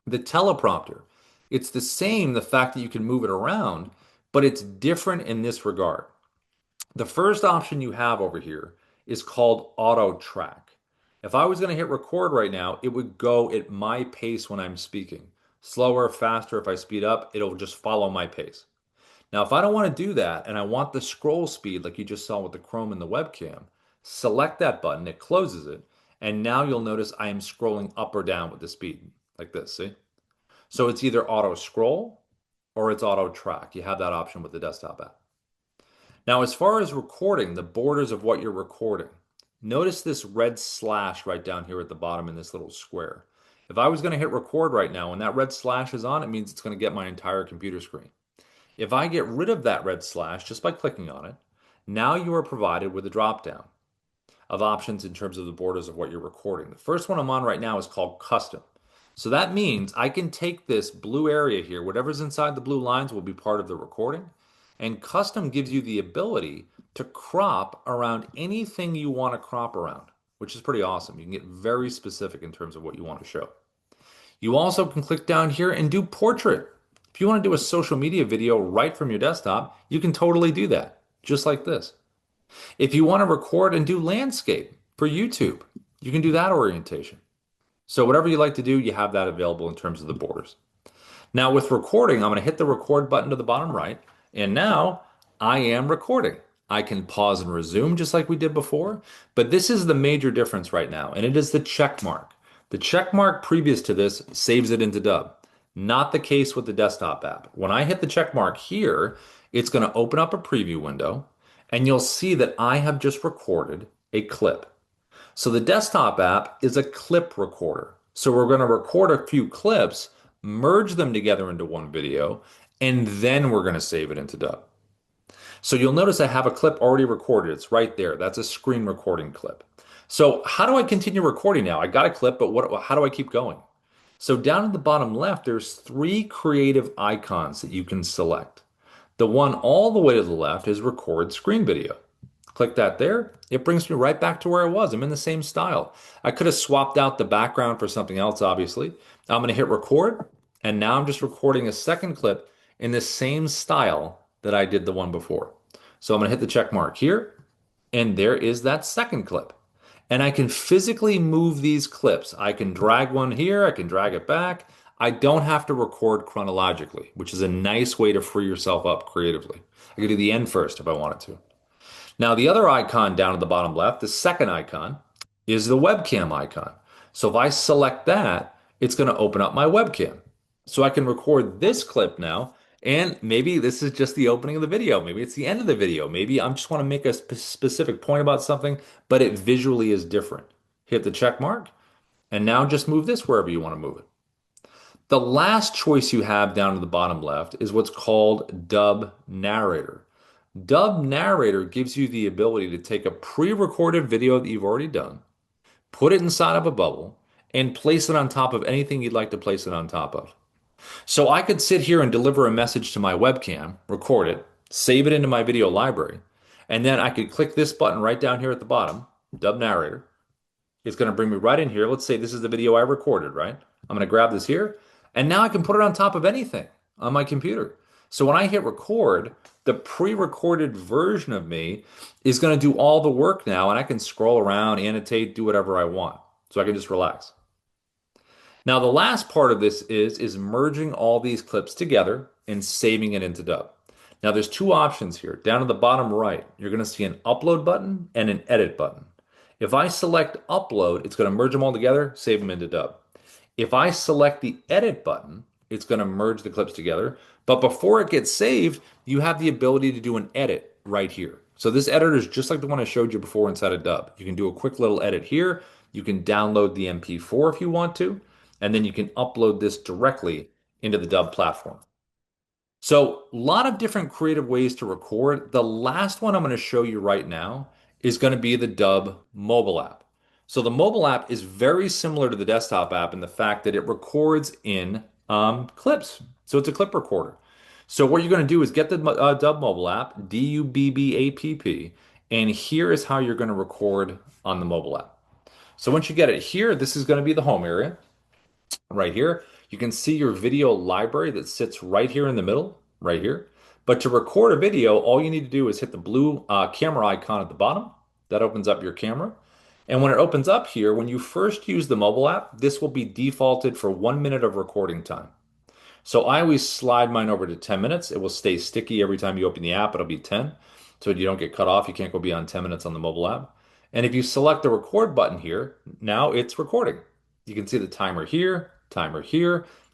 The teleprompter, it's the same, the fact that you can move it around, but it's different in this regard. The first option you have over here is called auto track. If I was going to hit record right now, it would go at my pace when I'm speaking. Slower, faster, if I speed up, it'll just follow my pace. Now, if I don't want to do that and I want the scroll speed like you just saw with the Chrome and the webcam, select that button, it closes it, and now you'll notice I am scrolling up or down with the speed, like this, see? So it's either auto scroll or it's auto track. You have that option with the desktop app. Now, as far as recording, the borders of what you're recording, notice this red slash right down here at the bottom in this little square. If I was going to hit record right now, when that red slash is on, it means it's going to get my entire computer screen. If I get rid of that red slash just by clicking on it, now you are provided with a drop down of options in terms of the borders of what you're recording. The first one I'm on right now is called custom. So that means I can take this blue area here, whatever's inside the blue lines will be part of the recording. And custom gives you the ability to crop around anything you want to crop around, which is pretty awesome. You can get very specific in terms of what you want to show. You also can click down here and do portrait. If you want to do a social media video right from your desktop, you can totally do that, just like this. If you want to record and do landscape for YouTube, you can do that orientation. So whatever you like to do, you have that available in terms of the borders. Now with recording, I'm going to hit the record button to the bottom right, and now I am recording. I can pause and resume just like we did before, but this is the major difference right now, and it is the check mark. The check mark previous to this saves it into Dubb. Not the case with the desktop app. When I hit the check mark here, it's going to open up a preview window, and you'll see that I have just recorded a clip. So the desktop app is a clip recorder. So we're going to record a few clips, merge them together into one video, and then we're going to save it into Dubb. So you'll notice I have a clip already recorded. It's right there. That's a screen recording clip. So how do I continue recording now? I got a clip, but how do I keep going? So down at the bottom left, there's three creative icons that you can select. The one all the way to the left is record screen video. Click that there. It brings me right back to where I was. I'm in the same style. I could have swapped out the background for something else, obviously. I'm going to hit record, and now I'm just recording a second clip in the same style that I did the one before. So I'm going to hit the check mark here, and there is that second clip. And I can physically move these clips. I can drag one here, I can drag it back. I don't have to record chronologically, which is a nice way to free yourself up creatively. I could do the end first if I wanted to. Now, the other icon down at the bottom left, the second icon, is the webcam icon. So if I select that, it's going to open up my webcam. So I can record this clip now, and maybe this is just the opening of the video. Maybe it's the end of the video. Maybe I just want to make a specific point about something, but it visually is different. Hit the check mark, and now just move this wherever you want to move it. The last choice you have down at the bottom left is what's called Dubb Narrator. Dubb Narrator gives you the ability to take a pre-recorded video that you've already done, put it inside of a bubble, and place it on top of anything you'd like to place it on top of. So I could sit here and deliver a message to my webcam, record it, save it into my video library, and then I could click this button right down here at the bottom, Dubb Narrator. It's going to bring me right in here. Let's say this is the video I recorded, right? I'm going to grab this here, and now I can put it on top of anything on my computer. So when I hit record, the pre-recorded version of me is going to do all the work now, and I can scroll around, annotate, do whatever I want. So I can just relax. Now, the last part of this is merging all these clips together and saving it into Dubb. Now, there's two options here. Down at the bottom right, you're going to see an upload button and an edit button. If I select upload, it's going to merge them all together, save them into Dubb. If I select the edit button, it's going to merge the clips together. But before it gets saved, you have the ability to do an edit right here. So this editor is just like the one I showed you before inside of Dubb. You can do a quick little edit here. You can download the MP4 if you want to, and then you can upload this directly into the Dubb platform. So a lot of different creative ways to record. The last one I'm going to show you right now is going to be the Dubb mobile app. So the mobile app is very similar to the desktop app in the fact that it records in clips. So it's a clip recorder. So what you're going to do is get the Dubb mobile app, Dubbapp, and here is how you're going to record on the mobile app. So once you get it here, this is going to be the home area right here. You can see your video library that sits right here in the middle, right here. But to record a video, all you need to do is hit the blue camera icon at the bottom. That opens up your camera. And when it opens up here, when you first use the mobile app, this will be defaulted for 1 minute of recording time. So I always slide mine over to 10 minutes. It will stay sticky every time you open the app. It'll be 10. So you don't get cut off. You can't go beyond 10 minutes on the mobile app. And if you select the record button here, now it's recording. You can see the timer here,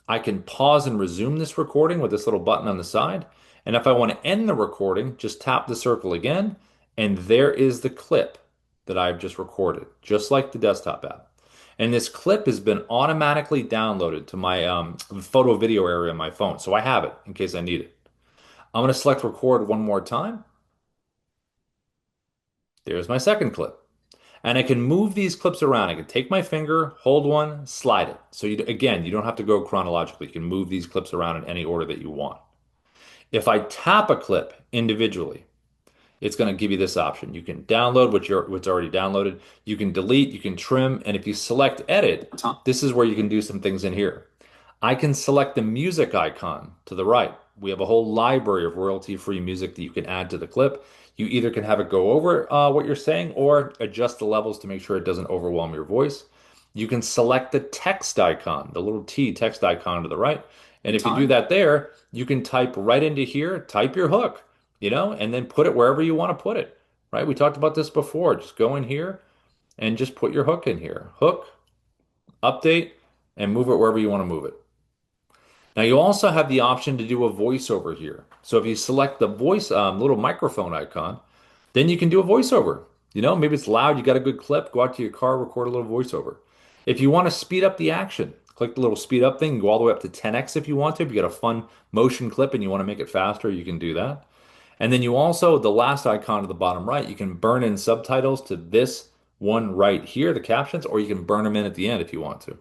I can pause and resume this recording with this little button on the side. And if I want to end the recording, just tap the circle again, and there is the clip that I've just recorded, just like the desktop app. And this clip has been automatically downloaded to my photo video area on my phone. So I have it in case I need it. I'm going to select record one more time. There's my second clip. And I can move these clips around. I can take my finger, hold one, slide it. So again, you don't have to go chronologically. You can move these clips around in any order that you want. If I tap a clip individually, it's going to give you this option. You can download what's already downloaded. You can delete, you can trim, and if you select edit, this is where you can do some things in here. I can select the music icon to the right. We have a whole library of royalty-free music that you can add to the clip. You either can have it go over what you're saying or adjust the levels to make sure it doesn't overwhelm your voice. You can select the text icon, the little T text icon to the right. And if you do that there, you can type right into here, type your hook, and then put it wherever you want to put it, right? We talked about this before. Just go in here and just put your hook in here. Hook, update, and move it wherever you want to move it. Now you also have the option to do a voiceover here. So if you select the voice little microphone icon, then you can do a voiceover. Maybe it's loud, you got a good clip, go out to your car, record a little voiceover. If you want to speed up the action, click the little speed up thing, go all the way up to 10x if you want to. If you got a fun motion clip and you want to make it faster, you can do that. And then you also, the last icon at the bottom right, you can burn in subtitles to this one right here, the captions, or you can burn them in at the end if you want to.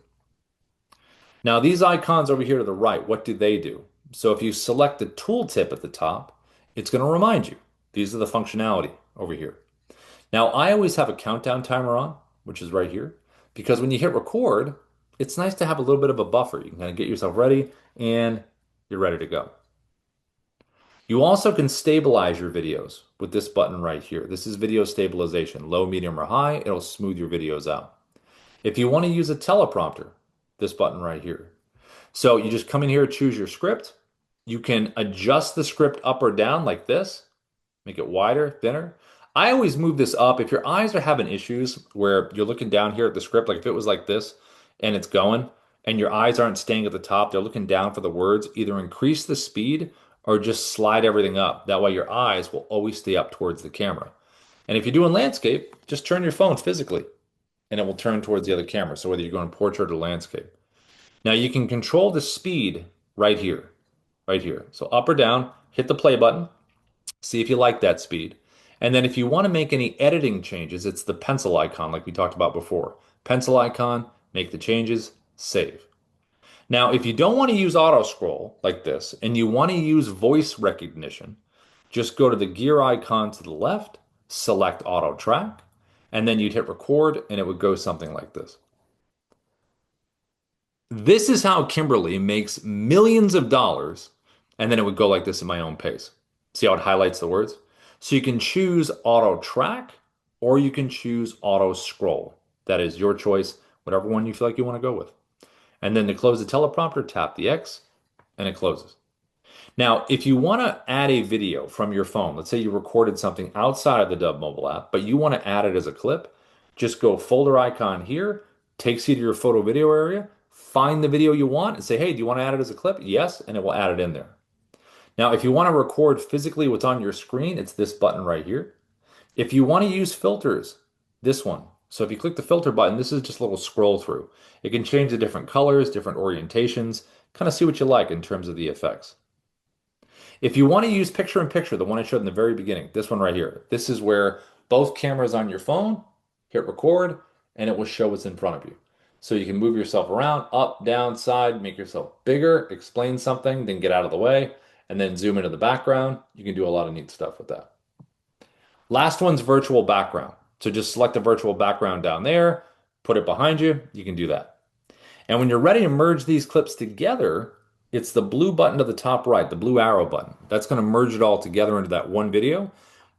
Now, these icons over here to the right, what do they do? So if you select the tooltip at the top, it's going to remind you. These are the functionality over here. Now, I always have a countdown timer on, which is right here, because when you hit record, it's nice to have a little bit of a buffer. You can kind of get yourself ready and you're ready to go. You also can stabilize your videos with this button right here. This is video stabilization, low, medium, or high. It'll smooth your videos out. If you want to use a teleprompter, this button right here. So you just come in here, choose your script. You can adjust the script up or down like this, make it wider, thinner. I always move this up. If your eyes are having issues where you're looking down here at the script, like if it was like this and it's going and your eyes aren't staying at the top, they're looking down for the words, either increase the speed or just slide everything up. That way your eyes will always stay up towards the camera. And if you're doing landscape, just turn your phone physically and it will turn towards the other camera. So whether you're going portrait or landscape. Now you can control the speed right here, right here. So up or down, hit the play button, see if you like that speed. And then if you want to make any editing changes, it's the pencil icon like we talked about before. Pencil icon, make the changes, save. Now, if you don't want to use auto scroll like this and you want to use voice recognition, just go to the gear icon to the left, select auto track, and then you'd hit record and it would go something like this. This is how Kimberly makes millions of dollars, and then it would go like this in my own pace. See how it highlights the words? So you can choose auto track or you can choose auto scroll. That is your choice, whatever one you feel like you want to go with. And then to close the teleprompter, tap the X and it closes. Now, if you want to add a video from your phone, let's say you recorded something outside of the Dubb mobile app, but you want to add it as a clip, just go folder icon here, takes you to your photo video area, find the video you want and say, hey, do you want to add it as a clip? Yes, and it will add it in there. Now, if you want to record physically what's on your screen, it's this button right here. If you want to use filters, this one. So if you click the filter button, this is just a little scroll through. It can change the different colors, different orientations, kind of see what you like in terms of the effects. If you want to use picture in picture, the one I showed in the very beginning, this one right here, this is where both cameras on your phone, hit record, and it will show what's in front of you. So you can move yourself around, up, down, side, make yourself bigger, explain something, then get out of the way, and then zoom into the background. You can do a lot of neat stuff with that. Last one's virtual background. So just select the virtual background down there, put it behind you. You can do that. And when you're ready to merge these clips together, it's the blue button to the top right, the blue arrow button. That's going to merge it all together into that one video.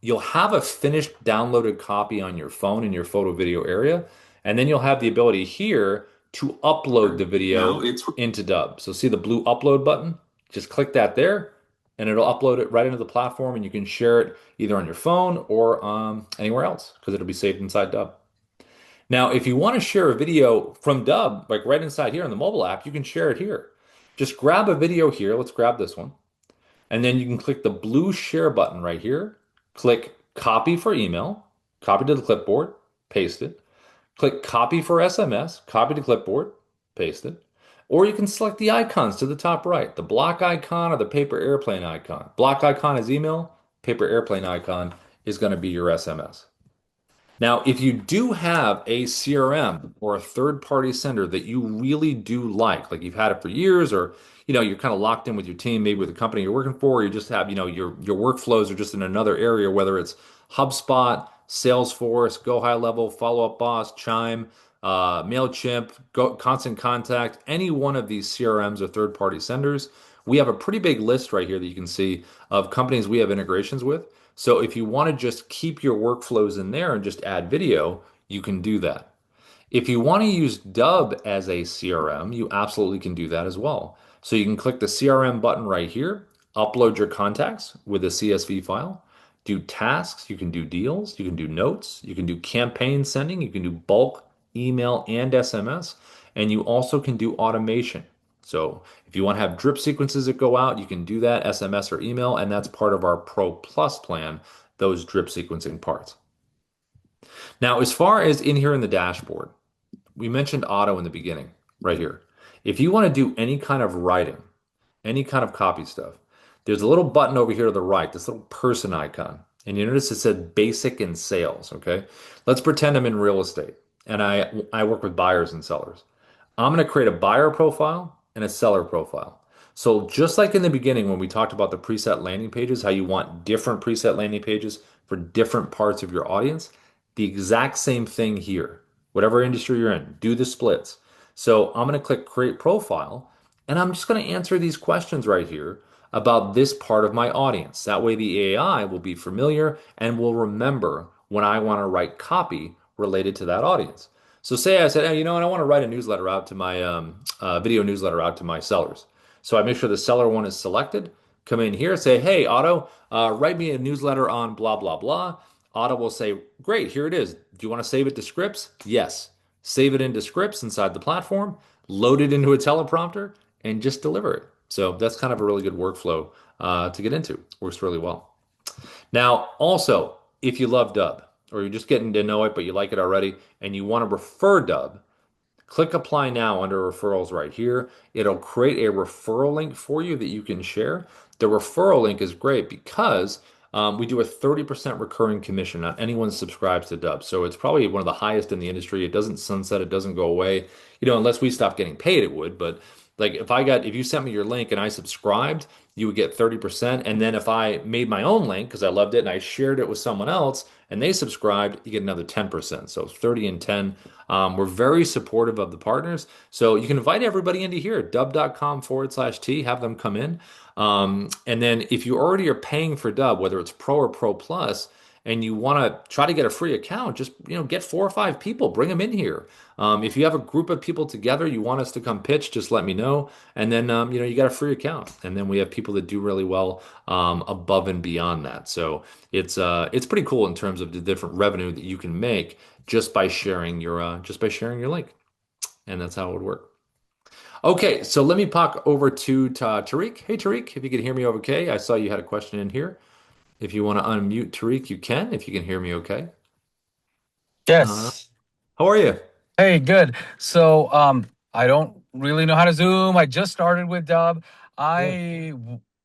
You'll have a finished downloaded copy on your phone in your photo video area. And then you'll have the ability here to upload the video into Dubb. So see the blue upload button? Just click that there and it'll upload it right into the platform and you can share it either on your phone or anywhere else because it'll be saved inside Dubb. Now, if you want to share a video from Dubb, like right inside here on the mobile app, you can share it here. Just grab a video here. Let's grab this one. And then you can click the blue share button right here. Click copy for email, copy to the clipboard, paste it. Click copy for SMS, copy to clipboard, paste it. Or you can select the icons to the top right, the block icon or the paper airplane icon. Block icon is email, paper airplane icon is going to be your SMS. Now, if you do have a CRM or a third-party sender that you really do like you've had it for years, or you're kind of locked in with your team, maybe with the company you're working for, or you just have, your workflows are just in another area, whether it's HubSpot, Salesforce, Go High Level, Follow Up Boss, Chime, Mailchimp, Constant Contact, any one of these CRMs or third-party senders. We have a pretty big list right here that you can see of companies we have integrations with. So if you want to just keep your workflows in there and just add video, you can do that. If you want to use Dubb as a CRM, you absolutely can do that as well. So you can click the CRM button right here, upload your contacts with a CSV file, do tasks, you can do deals, you can do notes, you can do campaign sending, you can do bulk email and SMS, and you also can do automation. So if you want to have drip sequences that go out, you can do that SMS or email, and that's part of our Pro Plus plan, those drip sequencing parts. Now, as far as in here in the dashboard, we mentioned auto in the beginning, right here. If you want to do any kind of writing, any kind of copy stuff, there's a little button over here to the right, this little person icon. And you notice it said basic and sales, okay? Let's pretend I'm in real estate and I work with buyers and sellers. I'm going to create a buyer profile and a seller profile. So just like in the beginning when we talked about the preset landing pages, how you want different preset landing pages for different parts of your audience, the exact same thing here. Whatever industry you're in, do the splits. So I'm going to click create profile and I'm just going to answer these questions right here about this part of my audience. That way the AI will be familiar and will remember when I want to write copy related to that audience. So say I said, hey, and I want to write a newsletter out to my video newsletter out to my sellers. So I make sure the seller one is selected. Come in here, say, hey, Otto, write me a newsletter on blah, blah, blah. Otto will say, great, here it is. Do you want to save it to scripts? Yes. Save it into scripts inside the platform, load it into a teleprompter, and just deliver it. So that's kind of a really good workflow to get into. Works really well. Now, also, if you love Dubb or you're just getting to know it, but you like it already, and you want to refer Dubb, click apply now under referrals right here. It'll create a referral link for you that you can share. The referral link is great because we do a 30% recurring commission on anyone who subscribes to Dubb. So it's probably one of the highest in the industry. It doesn't sunset, it doesn't go away. Unless we stop getting paid, it would. But like if you sent me your link and I subscribed, you would get 30%. And then if I made my own link because I loved it and I shared it with someone else and they subscribed, you get another 10%. So 30 and 10. We're very supportive of the partners. So you can invite everybody into here, dubb.com/T, have them come in. And then if you already are paying for Dubb, whether it's Pro or Pro Plus, and you want to try to get a free account, just get 4 or 5 people, bring them in here. If you have a group of people together, you want us to come pitch, just let me know. And then you got a free account. And then we have people that do really well above and beyond that. So it's pretty cool in terms of the different revenue that you can make just by sharing your link. And that's how it would work. Okay, so let me pop over to Tariq. Hey Tariq, if you can hear me okay. I saw you had a question in here. If you want to unmute Tariq, you can, if you can hear me okay. Uh, Yes. how are you? Hey, good. So, I don't really know how to Zoom. I just started with Dubb. Yeah.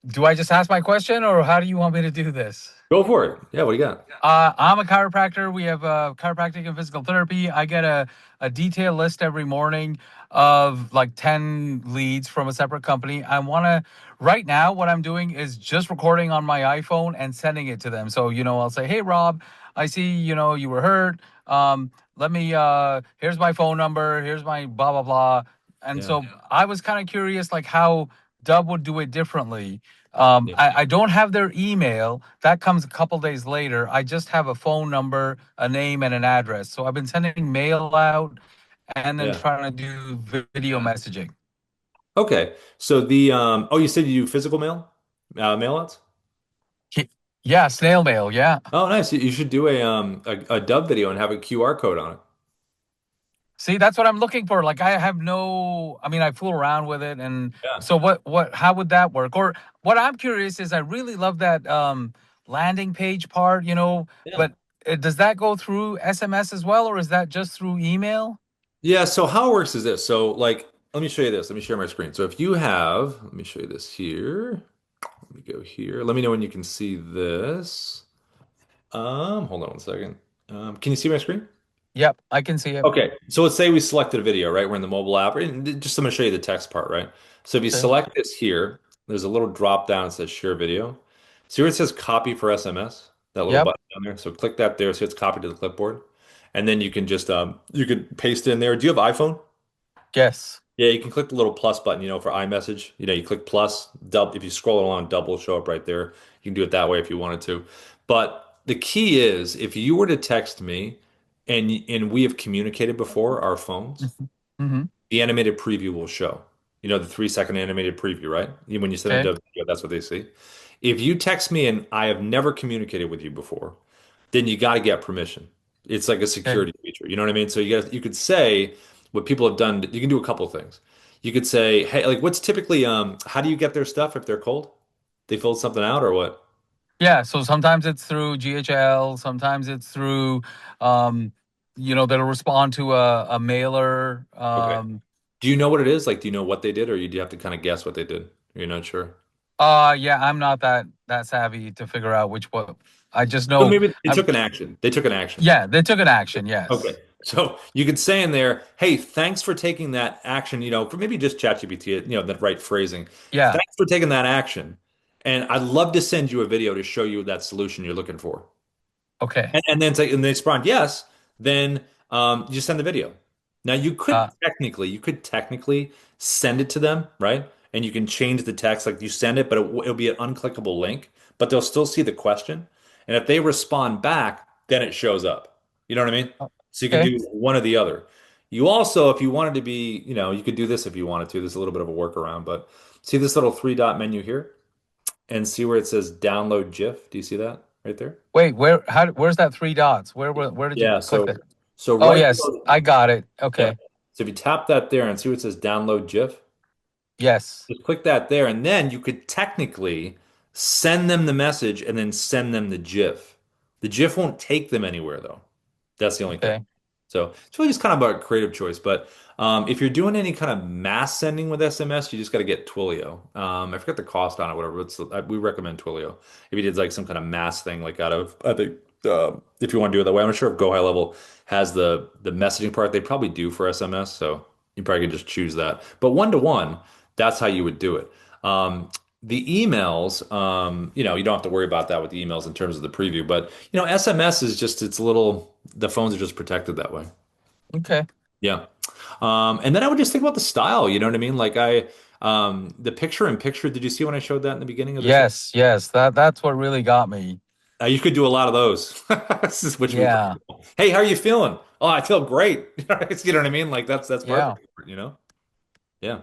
Do I just ask my question, or how do you want me to do this? Go for it. Yeah, what do you got? I'm a chiropractor. We have chiropractic and physical therapy. I get a detailed list every morning of like 10 leads from a separate company. Right now, what I'm doing is just recording on my iPhone and sending it to them. So, I'll say, hey, Rob, I see, you were hurt. Here's my phone number. Here's my blah, blah, blah. And Yeah. so I was kind of curious, like how Dubb would do it differently. Yeah. I don't have their email. That comes a couple days later. I just have a phone number, a name, and an address. So I've been sending mail out and then Yeah. trying to do video messaging. Okay. So the you said you do physical mail outs? Yeah, snail mail. Yeah. Oh, nice. You should do a Dubb video and have a QR code on it. See, that's what I'm looking for. Like I have no, I mean, I fool around with it, and Yeah. so how would that work? Or what I'm curious is, I really love that landing page part, Yeah. but does that go through SMS as well, or is that just through email? Yeah, so how it works is this. So like let me show you this. Let me share my screen. So if you have, let me show you this here. Let me go here. Let me know when you can see this. Hold on one second. Can you see my screen? Yep, I can see it. Okay, so let's say we selected a video, right? We're in the mobile app, and just I'm going to show you the text part, right? So if you Okay. select this here, there's a little drop down that says share video. See where it says copy for SMS? That little Yep. button down there. So click that there, so it's copied to the clipboard, and then you can just you can paste it in there. Do you have iPhone? Yes. Yeah, you can click the little plus button, for iMessage. You click plus, double. If you scroll along, double will show up right there. You can do it that way if you wanted to. But the key is, if you were to text me, and we have communicated before our phones, Hmm. Hmm. the animated preview will show. The 3-second animated preview, right? When you send it Okay. to video, that's what they see. If you text me and I have never communicated with you before, then you got to get permission. It's like a Okay. security feature. You know what I mean? So you could say what people have done. You can do a couple of things. You could say, hey, like what's typically how do you get their stuff if they're cold? They filled something out or what? Yeah. So sometimes it's through GHL, sometimes it's through, um, they'll respond to a mailer. Okay. Do you know what it is? Like, do you know what they did, or you do you have to kind of guess what they did? You're not sure. Yeah, I'm not that savvy to figure out which what. I just So know maybe they I'm took an action. They took an action. yeah, they took an action, Okay. yes. So you could say in there, hey, thanks for taking that action, for maybe just ChatGPT, the right phrasing. Yeah. Thanks for taking that action. And I'd love to send you a video to show you that solution you're looking for. Okay. And they respond yes, then you send the video. Now Uh you could technically send it to them, right? And you can change the text, like you send it, but it'll be an unclickable link, but they'll still see the question. And if they respond back, then it shows up. You know what I mean? So you can okay. do one or the other. You also, if you wanted to be, you could do this if you wanted to. There's a little bit of a workaround, but see this little three dot menu here and see where it says download GIF. Do you see that right there? Wait, where's that three dots? Where did you Yeah, click that? so Oh, right yes, below, I got it. yeah. Okay. So if you tap that there and see what it says download GIF, Yes. just click that there, and then you could technically send them the message and then send them the GIF. The GIF won't take them anywhere though. That's the only thing. Okay. So it's really just kind of a creative choice. But if you're doing any kind of mass sending with SMS, you just got to get Twilio. I forget the cost on it, whatever. We recommend Twilio. If you did like some kind of mass thing, like out of, I think, if you want to do it that way, I'm not sure if Go High Level has the messaging part. They probably do for SMS, so you probably could just choose that. But one to one, that's how you would do it. The emails, you don't have to worry about that with the emails in terms of the preview, but SMS is just it's a little the phones are just protected that way. Okay. Yeah. And then I would just think about the style, you know what I mean? Like the picture in picture, did you see when I showed that in the beginning of this? Yes, yes. That's what really got me. You could do a lot of those. Which would be pretty Yeah. cool. Hey, how are you feeling? Oh, I feel great. You know what I mean? Like that's Yeah. perfect. Yeah.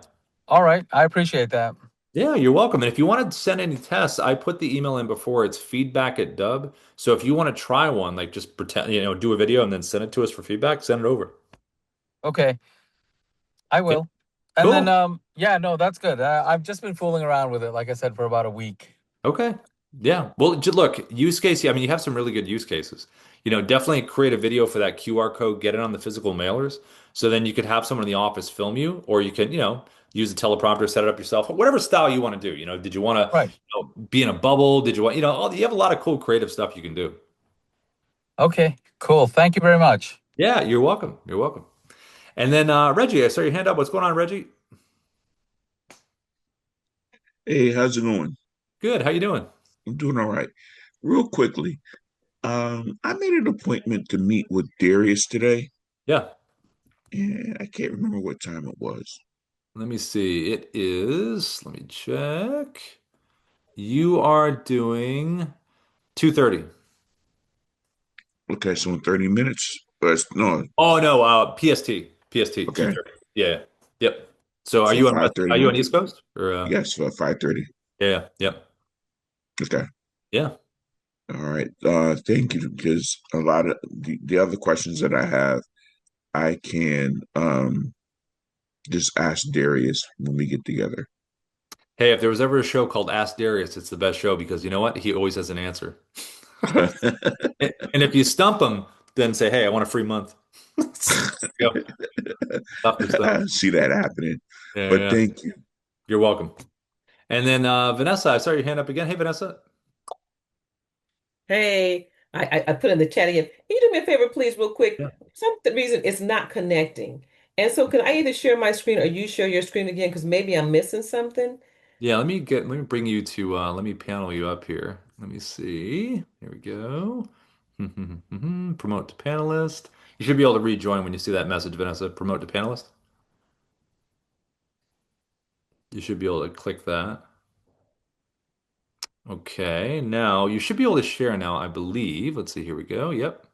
All right. I appreciate that. Yeah, you're welcome. And if you want to send any tests, I put the email in before. It's feedback@Dubb. So if you want to try one, like just pretend, do a video and then send it to us for feedback, send it over. Okay. I Yeah, will. And then cool. yeah, no, that's good. I've just been fooling around with it, like I said, for about a week. Okay. Yeah. Well, look, use case. I mean, you have some really good use cases. Definitely create a video for that QR code, get it on the physical mailers. So then you could have someone in the office film you, or you can, use a teleprompter, set it up yourself, whatever style you want to do. Did you want to, Right. be in a bubble? Did you want, you have a lot of cool creative stuff you can do. Okay. Cool. Thank you very much. Yeah, you're welcome. You're welcome. And then Reggie, I saw your hand up. What's going on, Reggie? Hey, how's it going? Good. How you doing? I'm doing all right. Real quickly, I made an appointment to meet with Darius today, Yeah. and I can't remember what time it was. Let me see. It is, let me check. You are doing 2:30. Okay, so in 30 minutes. No, Oh no, PST, okay. 2:30. Yeah. Yep. So So are 5:30 you on work. East Coast? Or Yes, 5:30. yeah, yep. Okay. Yeah. All right. Thank you, because a lot of the other questions that I have, I can just ask Darius when we get together. Hey, if there was ever a show called Ask Darius, it's the best show because you know what? He always has an answer. And if you stump him, then say, "Hey, I want a free month." Go, stuff yourself. I see that happening. Yeah, But yeah. thank you. You're welcome. And then Vanessa, I saw your hand up again. Hey, Vanessa. Hey, I put in the chat again. Can you do me a favor, please, real quick? Yeah. For some reason it's not connecting. And so can I either share my screen or you share your screen again? Because maybe I'm missing something. Yeah, let me bring you to let me panel you up here. Let me see. Here we go. Promote to panelist. You should be able to rejoin when you see that message, Vanessa. Promote to panelist. You should be able to click that. Okay, now you should be able to share now, I believe. Let's see, here we go. Yep.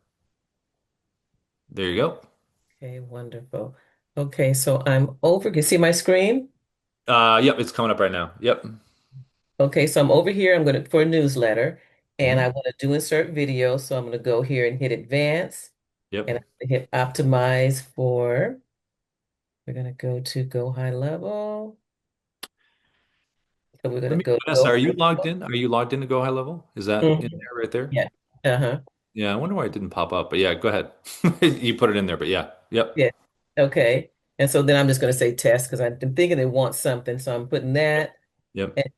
There you go. Okay, wonderful. Okay, so I'm over. Can you see my screen? Yep, it's coming up right now. Yep. Okay, so I'm over here. I'm going to for a newsletter, and I Mhm. want to do insert video. So I'm going to go here and hit advance, Yep. and I'm going to hit optimize for. We're going to go to go high level. So we're going Let to me, go Vanessa, go are you high logged level. in? Are you logged in to Go High Level? Is that in Mhm. there right there? Yeah. Uh-huh. Yeah, I wonder why it didn't pop up. But yeah, go ahead. You put it in there, but yeah. Yep. Yeah. Okay. And so then I'm just going to say test because I'm thinking they want something. So I'm putting that, Yep. and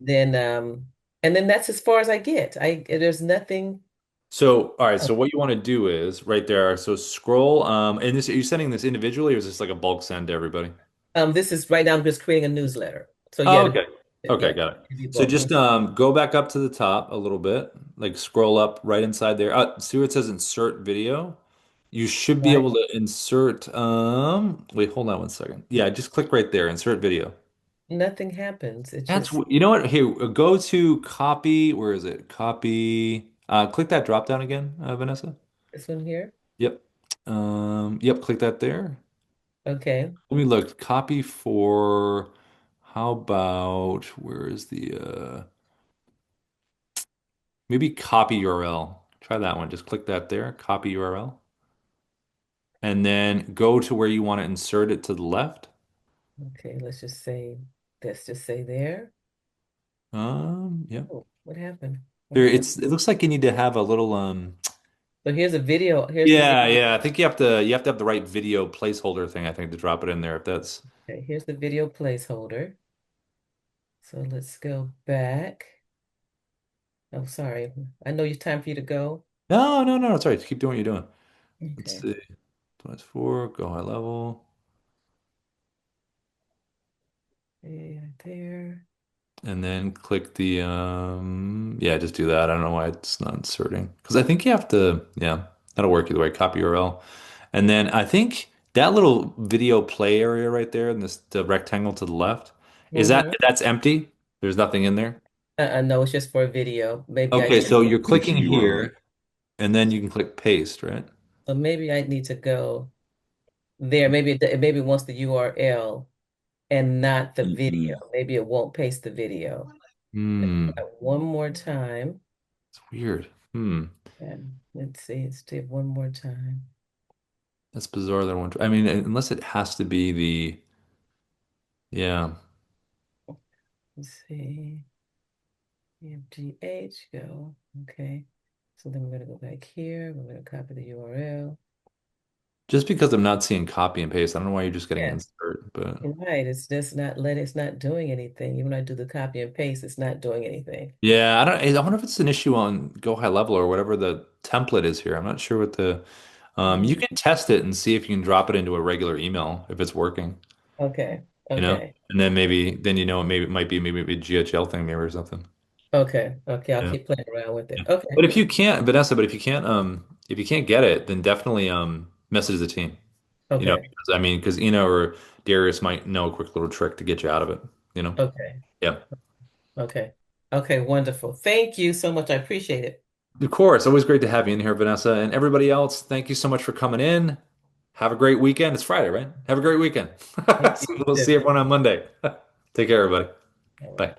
then that's as far as I get. There's nothing. So, all right. So what you want to do is right there. So scroll. And this, are you sending this individually or is this like a bulk send to everybody? This is right now. I'm just creating a newsletter. So Oh, yeah, okay. Okay, yeah, got it. it'd be So both. just go back up to the top a little bit, like scroll up right inside there. See where it says insert video? You should be Right? able to insert wait, hold on one second. Yeah, just click right there, insert video. Nothing happens. It's just You know what? Here, go to copy. Where is it? Copy. Click that drop down again, Vanessa. this one here. Yep. Yep, click that there. Okay. Let me look. Copy for how about where is the maybe copy URL. Try that one. Just click that there, copy URL, and then go to where you want to insert it to the left. Okay. Let's just say there. Yep. Oh, what happened? What There, happened? it looks like you need to have a little So here's a video. Here's the yeah, video. yeah. I think you have to have the right video placeholder thing, I think, to drop it in there if that's Okay, here's the video placeholder. So let's go back. Oh, sorry. I know it's time for you to go. no, no, no, it's all right. Keep doing what you're doing. Let's Okay. see. That's four, go high level. Okay, right there. And then click the yeah, just do that. I don't know why it's not inserting. Because I think you have to, yeah, that'll work either way. Copy URL. And then I think that little video play area right there and this the rectangle to the left, is Mm-hmm. that's empty? There's nothing in there. No, it's just for a video. Maybe I Okay, need so you're It's a clicking URL. here and then you can click paste, right? so maybe I need to go there. Maybe it wants the URL and not the video. Mm-mm. Maybe it won't paste the video. Let's Hmm. try one more time. It's weird. Hmm. And let's see, let's do it one more time. That's bizarre that one. I mean, unless it has to be the yeah. Let's see. MGH, go. Okay. So then we're gonna go back here. We're gonna copy the URL. Just because I'm not seeing copy and paste, I don't know why you're just getting Yeah, insert, but right. It's just it's not doing anything. Even when I do the copy and paste, it's not doing anything. yeah, I wonder if it's an issue on Go High Level or whatever the template is here. I'm not sure what the you Mm, can test it and see if you can drop it into a regular email if it's working, okay. you know? Okay. And then maybe then you know maybe it might be maybe a GHL thing maybe or something. Okay. Okay. I'll Yeah. keep playing around with it. Yeah. Okay. But if you can't, Vanessa, but if you can't get it, then definitely message the team. You know, Okay. because I mean, because Ina or Darius might know a quick little trick to get you out of it, you know? Okay. Yeah. Okay. Okay. Wonderful. Thank you so much. I appreciate it. Of course, always great to have you in here, Vanessa. And everybody else, thank you so much for coming in. Have a great weekend. It's Friday, right? Have a great weekend. Thank you. So You we'll too. see everyone on Monday. Take care, everybody. All Bye. right.